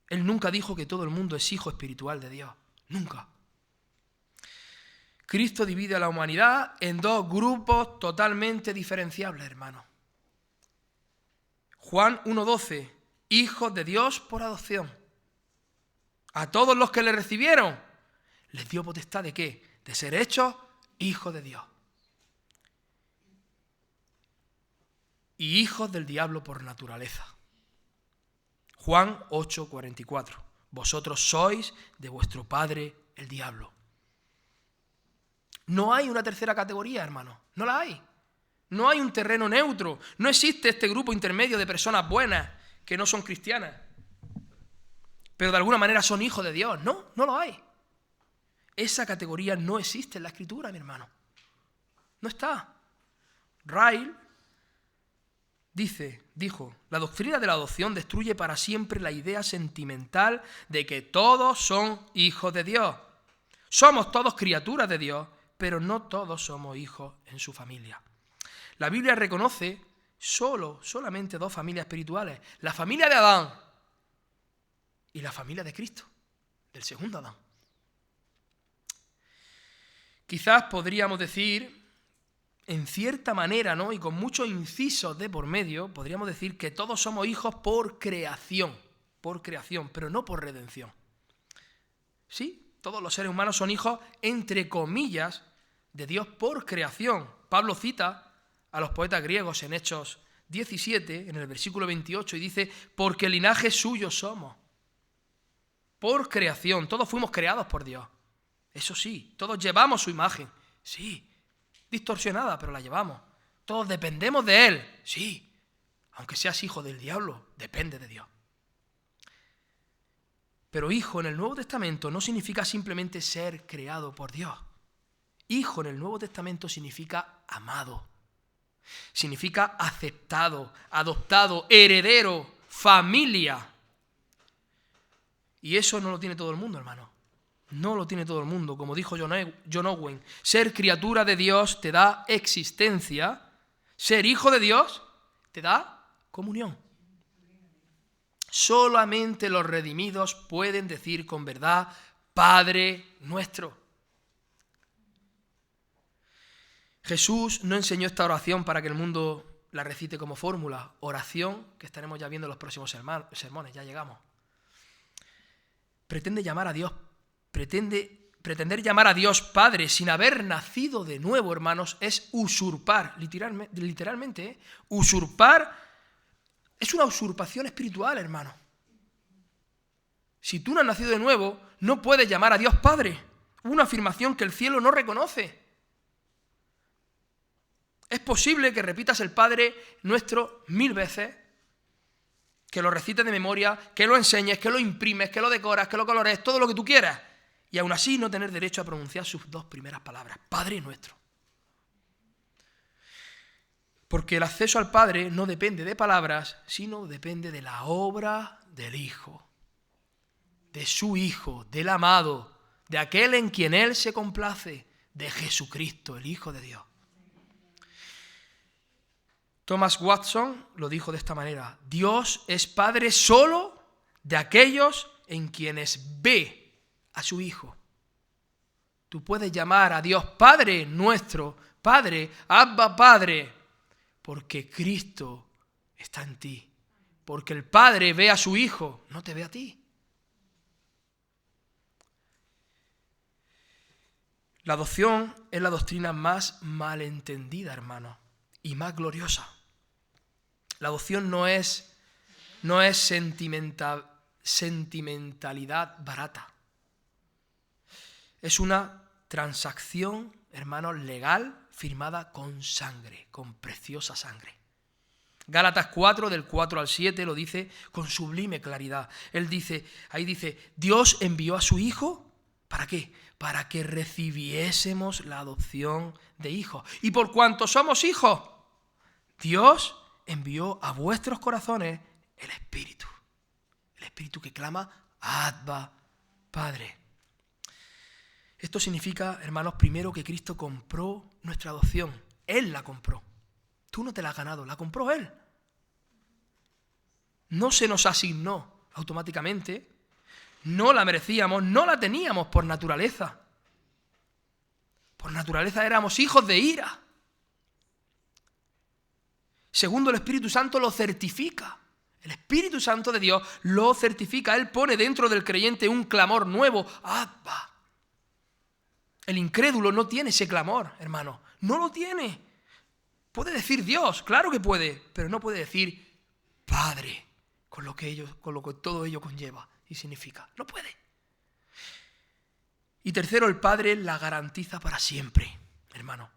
Él nunca dijo que todo el mundo es hijo espiritual de Dios. Nunca. Cristo divide a la humanidad en dos grupos totalmente diferenciables, hermanos. Juan 1:12, hijos de Dios por adopción. A todos los que le recibieron, les dio potestad ¿de qué? De ser hechos hijos de Dios. Y hijos del diablo por naturaleza. Juan 8:44. Vosotros sois de vuestro padre el diablo. No hay una tercera categoría, hermano. No la hay. No hay un terreno neutro. No existe este grupo intermedio de personas buenas que no son cristianas, pero de alguna manera son hijos de Dios. No, no lo hay. Esa categoría no existe en la Escritura, mi hermano. No está. Ryle dijo, la doctrina de la adopción destruye para siempre la idea sentimental de que todos son hijos de Dios. Somos todos criaturas de Dios, pero no todos somos hijos en su familia. La Biblia reconoce solamente dos familias espirituales, la familia de Adán y la familia de Cristo, del segundo Adán. Quizás podríamos decir, en cierta manera, ¿no?, y con muchos incisos de por medio, podríamos decir que todos somos hijos por creación, pero no por redención. Sí, todos los seres humanos son hijos, entre comillas, de Dios por creación. Pablo cita a los poetas griegos en Hechos 17, en el versículo 28, y dice, porque linaje suyo somos. Por creación, todos fuimos creados por Dios. Eso sí, todos llevamos su imagen. Sí, distorsionada, pero la llevamos. Todos dependemos de Él. Sí, aunque seas hijo del diablo, depende de Dios. Pero hijo en el Nuevo Testamento no significa simplemente ser creado por Dios. Hijo en el Nuevo Testamento significa amado. Significa aceptado, adoptado, heredero, familia. Y eso no lo tiene todo el mundo, hermano. No lo tiene todo el mundo. Como dijo John Owen, ser criatura de Dios te da existencia, ser hijo de Dios te da comunión. Solamente los redimidos pueden decir con verdad, Padre nuestro. Jesús no enseñó esta oración para que el mundo la recite como fórmula. Oración que estaremos ya viendo en los próximos sermones, ya llegamos. Pretender llamar a Dios Padre sin haber nacido de nuevo, hermanos, es usurpar, literalmente, usurpar, es una usurpación espiritual, hermano. Si tú no has nacido de nuevo, no puedes llamar a Dios Padre, una afirmación que el cielo no reconoce. Es posible que repitas el Padre Nuestro 1000 veces, que lo recites de memoria, que lo enseñes, que lo imprimes, que lo decoras, que lo colores, todo lo que tú quieras, y aún así no tener derecho a pronunciar sus dos primeras palabras, Padre Nuestro. Porque el acceso al Padre no depende de palabras, sino depende de la obra del Hijo, de su Hijo, del amado, de aquel en quien Él se complace, de Jesucristo, el Hijo de Dios. Thomas Watson lo dijo de esta manera: Dios es Padre solo de aquellos en quienes ve a su Hijo. Tú puedes llamar a Dios Padre nuestro, Padre, Abba Padre, porque Cristo está en ti. Porque el Padre ve a su Hijo, no te ve a ti. La adopción es la doctrina más malentendida, hermano, y más gloriosa. La adopción no es sentimentalidad barata. Es una transacción, hermanos, legal, firmada con sangre, con preciosa sangre. Gálatas 4, del 4 al 7, lo dice con sublime claridad. Ahí dice, Dios envió a su Hijo, ¿para qué? Para que recibiésemos la adopción de hijos. Y por cuanto somos hijos, Dios envió a vuestros corazones el Espíritu que clama, Abba, Padre. Esto significa, hermanos, primero que Cristo compró nuestra adopción. Él la compró. Tú no te la has ganado, la compró Él. No se nos asignó automáticamente, no la merecíamos, no la teníamos por naturaleza. Por naturaleza éramos hijos de ira. Segundo, el Espíritu Santo lo certifica. El Espíritu Santo de Dios lo certifica. Él pone dentro del creyente un clamor nuevo. Abba. El incrédulo no tiene ese clamor, hermano. No lo tiene. Puede decir Dios, claro que puede, pero no puede decir Padre, con lo que todo ello conlleva y significa. No puede. Y tercero, el Padre la garantiza para siempre, hermano.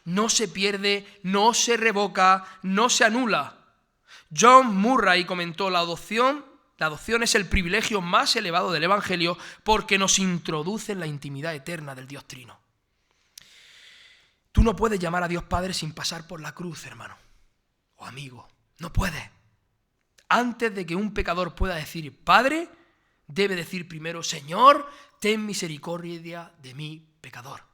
No se pierde, no se revoca, no se anula. John Murray comentó, la adopción es el privilegio más elevado del Evangelio porque nos introduce en la intimidad eterna del Dios Trino. Tú no puedes llamar a Dios Padre sin pasar por la cruz, hermano, o amigo. No puedes. Antes de que un pecador pueda decir Padre, debe decir primero, Señor, ten misericordia de mí, pecador.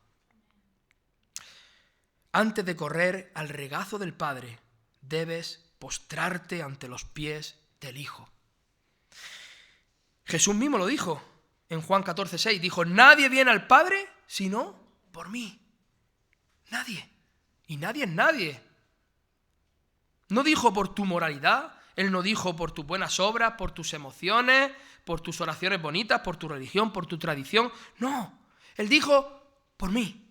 Antes de correr al regazo del Padre, debes postrarte ante los pies del Hijo. Jesús mismo lo dijo en Juan 14:6. Dijo, nadie viene al Padre sino por mí. Nadie. Y nadie es nadie. No dijo por tu moralidad, Él no dijo por tus buenas obras, por tus emociones, por tus oraciones bonitas, por tu religión, por tu tradición. No. Él dijo por mí.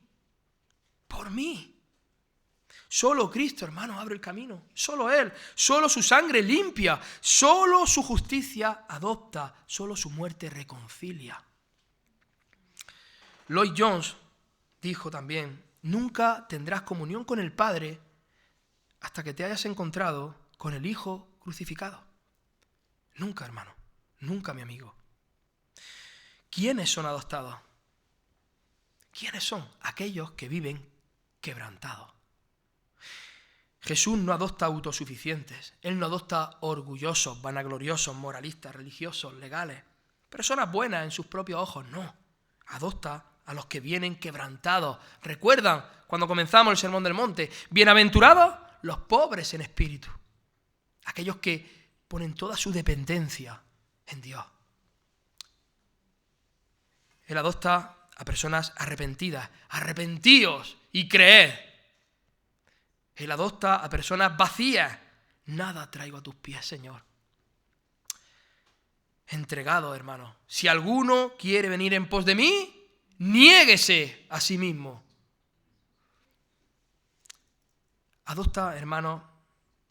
Por mí. Solo Cristo, hermano, abre el camino. Solo Él. Solo su sangre limpia. Solo su justicia adopta. Solo su muerte reconcilia. Lloyd Jones dijo también, nunca tendrás comunión con el Padre hasta que te hayas encontrado con el Hijo crucificado. Nunca, hermano. Nunca, mi amigo. ¿Quiénes son adoptados? ¿Quiénes son? Aquellos que viven quebrantados. Jesús no adopta autosuficientes. Él no adopta orgullosos, vanagloriosos, moralistas, religiosos, legales. Personas buenas en sus propios ojos, no. Adopta a los que vienen quebrantados. ¿Recuerdan cuando comenzamos el Sermón del Monte? Bienaventurados los pobres en espíritu. Aquellos que ponen toda su dependencia en Dios. Él adopta a personas arrepentidas. Arrepentíos y creed. Él adopta a personas vacías. Nada traigo a tus pies, Señor. Entregado, hermano. Si alguno quiere venir en pos de mí, niéguese a sí mismo. Adopta, hermano,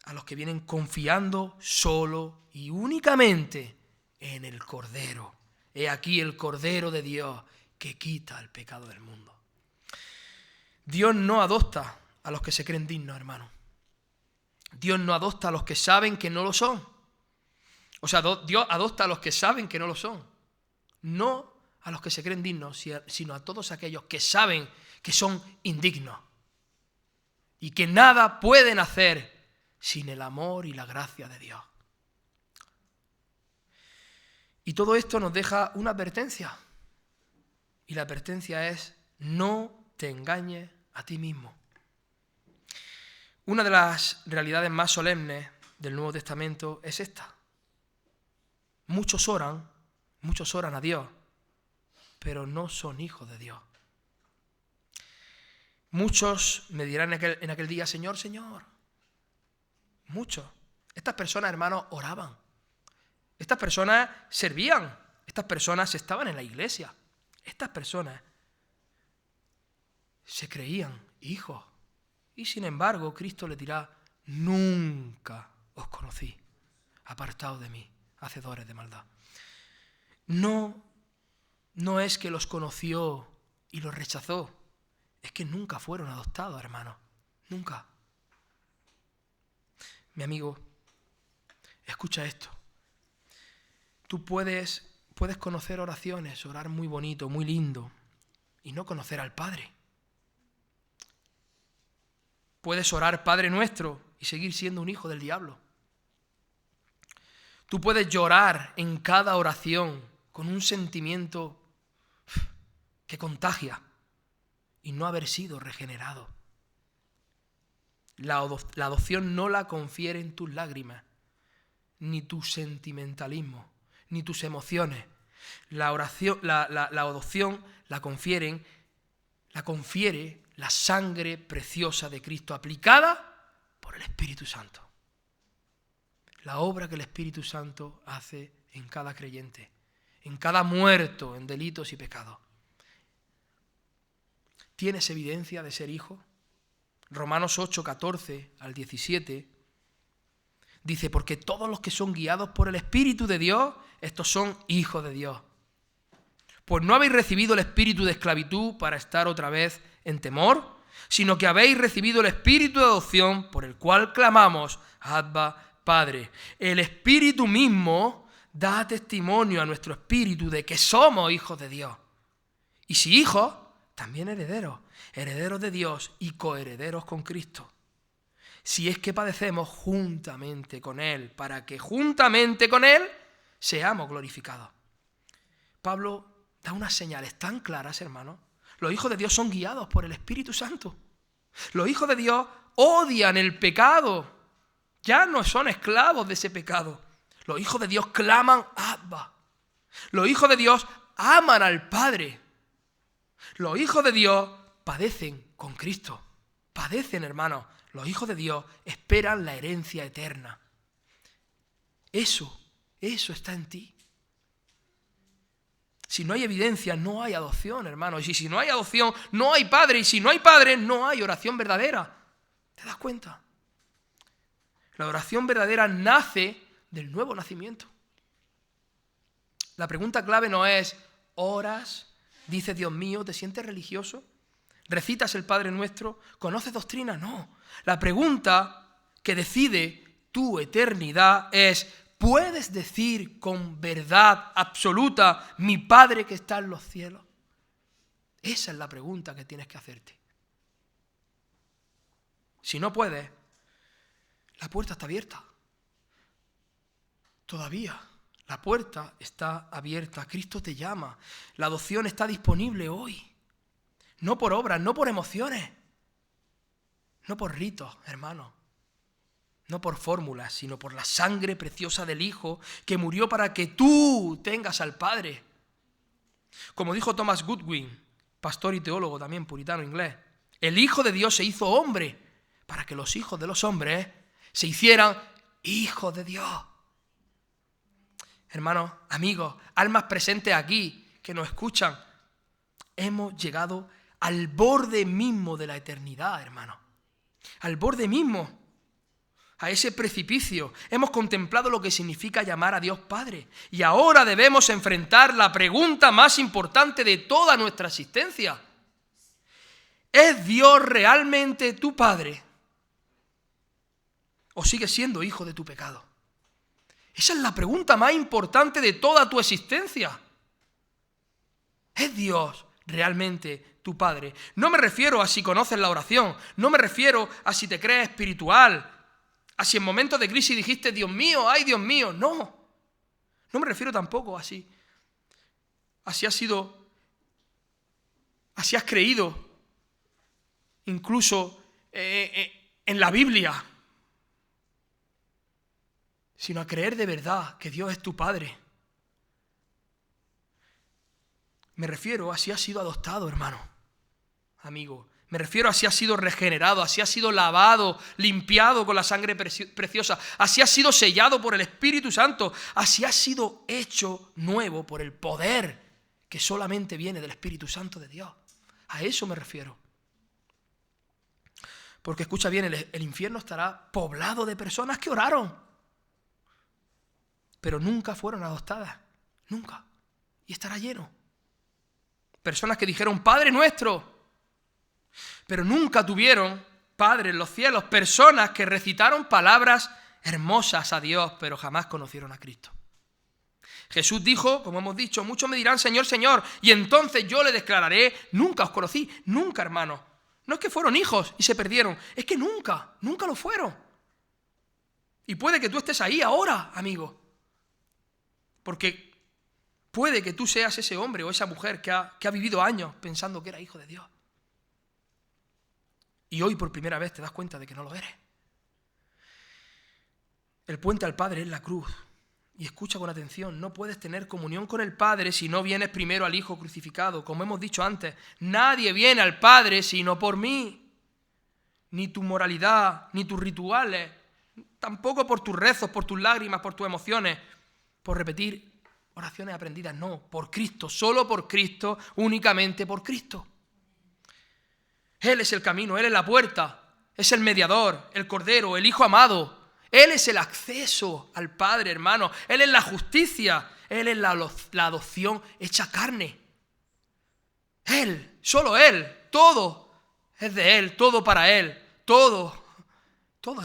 a los que vienen confiando solo y únicamente en el Cordero. He aquí el Cordero de Dios que quita el pecado del mundo. Dios no adopta a los que se creen dignos, hermano. Dios no adopta a los que saben que no lo son. O sea, Dios adopta a los que saben que no lo son. No a los que se creen dignos, sino a todos aquellos que saben que son indignos y que nada pueden hacer sin el amor y la gracia de Dios. Y todo esto nos deja una advertencia. Y la advertencia es, no te engañes a ti mismo. Una de las realidades más solemnes del Nuevo Testamento es esta. Muchos oran a Dios, pero no son hijos de Dios. Muchos me dirán en aquel día, Señor, Señor. Muchos. Estas personas, hermanos, oraban. Estas personas servían. Estas personas estaban en la iglesia. Estas personas se creían hijos. Y sin embargo, Cristo les dirá, nunca os conocí, apartaos de mí, hacedores de maldad. No es que los conoció y los rechazó, es que nunca fueron adoptados, hermanos, nunca. Mi amigo, escucha esto. Tú puedes conocer oraciones, orar muy bonito, muy lindo, y no conocer al Padre. Puedes orar Padre Nuestro y seguir siendo un hijo del diablo. Tú puedes llorar en cada oración con un sentimiento que contagia y no haber sido regenerado. La adopción no la confieren tus lágrimas, ni tu sentimentalismo, ni tus emociones. La adopción la confiere la sangre preciosa de Cristo aplicada por el Espíritu Santo. La obra que el Espíritu Santo hace en cada creyente, en cada muerto en delitos y pecados. ¿Tienes evidencia de ser hijo? Romanos 8, 14 al 17 dice, porque todos los que son guiados por el Espíritu de Dios, estos son hijos de Dios. Pues no habéis recibido el espíritu de esclavitud para estar otra vez en temor, sino que habéis recibido el espíritu de adopción por el cual clamamos, Abba, Padre. El Espíritu mismo da testimonio a nuestro espíritu de que somos hijos de Dios. Y si hijos, también herederos, herederos de Dios y coherederos con Cristo. Si es que padecemos juntamente con Él, para que juntamente con Él seamos glorificados. Pablo da unas señales tan claras, hermanos. Los hijos de Dios son guiados por el Espíritu Santo. Los hijos de Dios odian el pecado. Ya no son esclavos de ese pecado. Los hijos de Dios claman Abba. Los hijos de Dios aman al Padre. Los hijos de Dios padecen con Cristo. Padecen, hermanos. Los hijos de Dios esperan la herencia eterna. Eso está en ti. Si no hay evidencia, no hay adopción, hermanos. Y si no hay adopción, no hay padre. Y si no hay padre, no hay oración verdadera. ¿Te das cuenta? La oración verdadera nace del nuevo nacimiento. La pregunta clave no es, ¿oras? ¿Dices Dios mío? ¿Te sientes religioso? ¿Recitas el Padre Nuestro? ¿Conoces doctrina? No. La pregunta que decide tu eternidad es, ¿puedes decir con verdad absoluta, mi Padre que está en los cielos? Esa es la pregunta que tienes que hacerte. Si no puedes, la puerta está abierta. Todavía, la puerta está abierta. Cristo te llama. La adopción está disponible hoy. No por obras, no por emociones. No por ritos, hermanos. No por fórmulas, sino por la sangre preciosa del Hijo que murió para que tú tengas al Padre. Como dijo Thomas Goodwin, pastor y teólogo también puritano inglés, el Hijo de Dios se hizo hombre para que los hijos de los hombres se hicieran hijos de Dios. Hermanos, amigos, almas presentes aquí que nos escuchan, hemos llegado al borde mismo de la eternidad, hermanos. Al borde mismo. A ese precipicio. Hemos contemplado lo que significa llamar a Dios Padre. Y ahora debemos enfrentar la pregunta más importante de toda nuestra existencia. ¿Es Dios realmente tu Padre? ¿O sigues siendo hijo de tu pecado? Esa es la pregunta más importante de toda tu existencia. ¿Es Dios realmente tu Padre? No me refiero a si conoces la oración. No me refiero a si te crees espiritual. A si en momentos de crisis dijiste, Dios mío, ay Dios mío. No. No me refiero tampoco así. Así has creído. Incluso en la Biblia, sino a creer de verdad que Dios es tu Padre. Me refiero a si has sido adoptado, hermano, amigo. Me refiero a si has sido regenerado, a si has sido lavado, limpiado con la sangre preciosa, a si has sido sellado por el Espíritu Santo, a si has sido hecho nuevo por el poder que solamente viene del Espíritu Santo de Dios. A eso me refiero. Porque escucha bien, el infierno estará poblado de personas que oraron, pero nunca fueron adoptadas, nunca. Y estará lleno. Personas que dijeron, Padre nuestro, pero nunca tuvieron Padre en los cielos. Personas que recitaron palabras hermosas a Dios, pero jamás conocieron a Cristo. Jesús dijo, como hemos dicho, muchos me dirán, Señor, Señor, y entonces yo le declararé, nunca os conocí, nunca, hermano. No es que fueron hijos y se perdieron, es que nunca lo fueron. Y puede que tú estés ahí ahora, amigo, porque puede que tú seas ese hombre o esa mujer que ha vivido años pensando que era hijo de Dios. Y hoy por primera vez te das cuenta de que no lo eres. El puente al Padre es la cruz. Y escucha con atención, no puedes tener comunión con el Padre si no vienes primero al Hijo crucificado. Como hemos dicho antes, nadie viene al Padre sino por mí. Ni tu moralidad, ni tus rituales, tampoco por tus rezos, por tus lágrimas, por tus emociones, por repetir oraciones aprendidas. No, por Cristo, solo por Cristo, únicamente por Cristo. Él es el camino, Él es la puerta, es el mediador, el Cordero, el Hijo amado. Él es el acceso al Padre, hermano. Él es la justicia, Él es la adopción hecha carne. Él, solo Él, todo es de Él, todo para Él, todo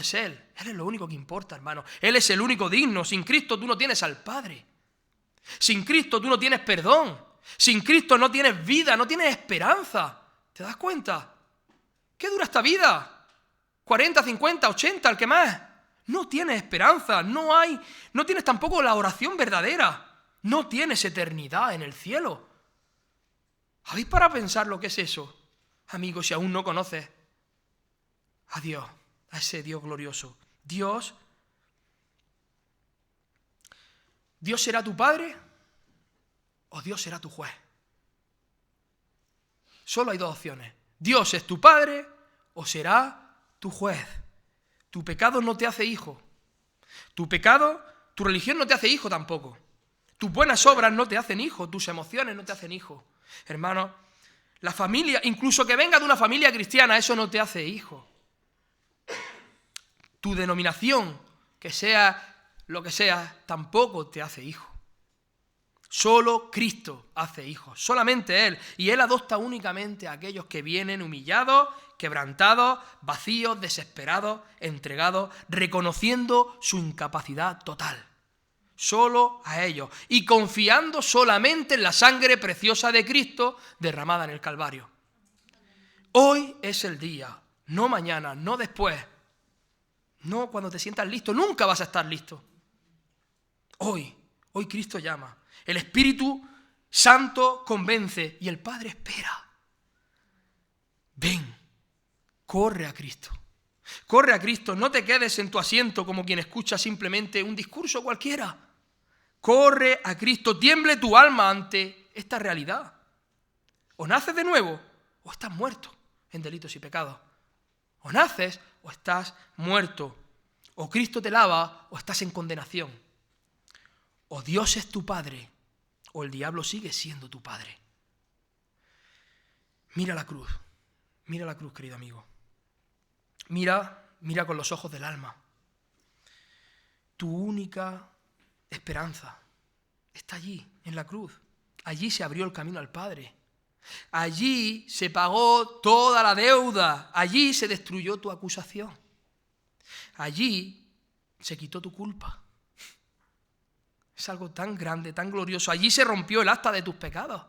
es Él. Él es lo único que importa, hermano. Él es el único digno. Sin Cristo tú no tienes al Padre. Sin Cristo tú no tienes perdón. Sin Cristo no tienes vida, no tienes esperanza. ¿Te das cuenta? ¿Qué dura esta vida? 40, 50, 80, el que más. No tienes esperanza, no tienes tampoco la oración verdadera. No tienes eternidad en el cielo. ¿Habéis parado a pensar lo que es eso? Amigos, si aún no conoces a Dios, a ese Dios glorioso. Dios será tu Padre o Dios será tu juez. Solo hay dos opciones. Dios es tu Padre o será tu juez. Tu pecado no te hace hijo. Tu religión no te hace hijo tampoco. Tus buenas obras no te hacen hijo. Tus emociones no te hacen hijo. Hermano, la familia, incluso que venga de una familia cristiana, eso no te hace hijo. Tu denominación, que sea lo que sea, tampoco te hace hijo. Solo Cristo hace hijos, solamente Él. Y Él adopta únicamente a aquellos que vienen humillados, quebrantados, vacíos, desesperados, entregados, reconociendo su incapacidad total. Solo a ellos. Y confiando solamente en la sangre preciosa de Cristo derramada en el Calvario. Hoy es el día, no mañana, no después, no cuando te sientas listo, nunca vas a estar listo. Hoy Cristo llama. El Espíritu Santo convence y el Padre espera. Ven, corre a Cristo. Corre a Cristo, no te quedes en tu asiento como quien escucha simplemente un discurso cualquiera. Corre a Cristo, tiemble tu alma ante esta realidad. O naces de nuevo o estás muerto en delitos y pecados. O naces o estás muerto. O Cristo te lava o estás en condenación. O Dios es tu Padre o el diablo sigue siendo tu padre. Mira la cruz, querido amigo. Mira con los ojos del alma. Tu única esperanza está allí, en la cruz. Allí se abrió el camino al Padre. Allí se pagó toda la deuda. Allí se destruyó tu acusación. Allí se quitó tu culpa. Es algo tan grande, tan glorioso. Allí se rompió el acta de tus pecados.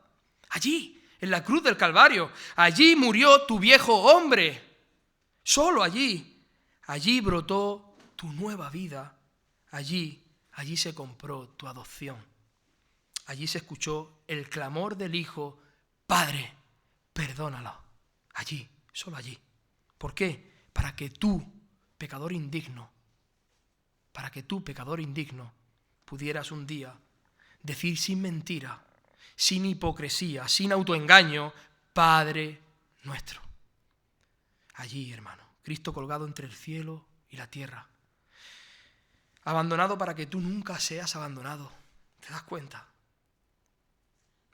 Allí, en la cruz del Calvario. Allí murió tu viejo hombre. Solo allí. Allí brotó tu nueva vida. Allí se compró tu adopción. Allí se escuchó el clamor del Hijo: Padre, perdónalo. Allí, solo allí. ¿Por qué? Para que tú pecador indigno, para que tú, pecador indigno, pudieras un día decir sin mentira, sin hipocresía, sin autoengaño, Padre nuestro. Allí, hermano, Cristo colgado entre el cielo y la tierra, abandonado para que tú nunca seas abandonado. ¿Te das cuenta?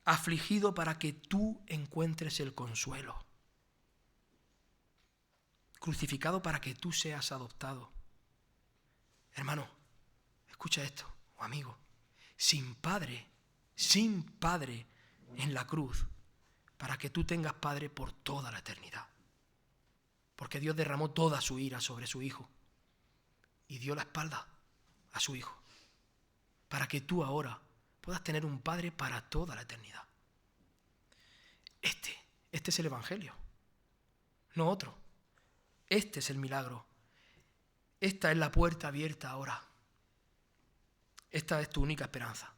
Afligido para que tú encuentres el consuelo. Crucificado para que tú seas adoptado. Hermano, escucha esto, o amigo, sin padre en la cruz, para que tú tengas padre por toda la eternidad. Porque Dios derramó toda su ira sobre su Hijo y dio la espalda a su Hijo, para que tú ahora puedas tener un padre para toda la eternidad. Este es el Evangelio, no otro. Este es el milagro. Esta es la puerta abierta ahora. Esta es tu única esperanza.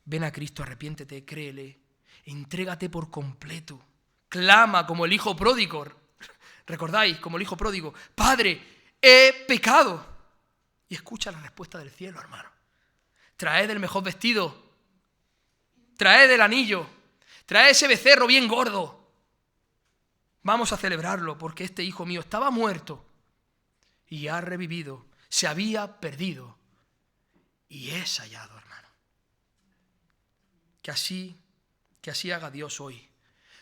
Ven a Cristo, arrepiéntete, créele, entrégate por completo. Clama como el hijo pródigo. ¿Recordáis? Como el hijo pródigo. Padre, he pecado. Y escucha la respuesta del cielo, hermano. Traed el mejor vestido. Traed el anillo. Traed ese becerro bien gordo. Vamos a celebrarlo porque este hijo mío estaba muerto y ha revivido. Se había perdido y es hallado, hermano. Que así haga Dios hoy,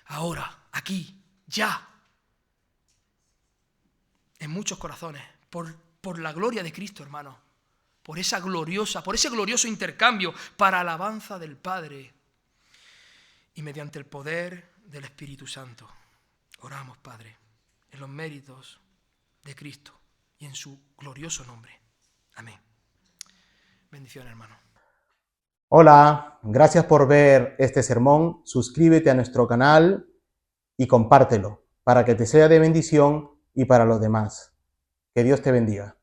ahora, aquí, ya, en muchos corazones, por la gloria de Cristo, hermano, por ese glorioso intercambio para alabanza del Padre y mediante el poder del Espíritu Santo. Oramos, Padre, en los méritos de Cristo y en su glorioso nombre. Amén. Bendiciones, hermano. Hola, gracias por ver este sermón. Suscríbete a nuestro canal y compártelo para que te sea de bendición y para los demás. Que Dios te bendiga.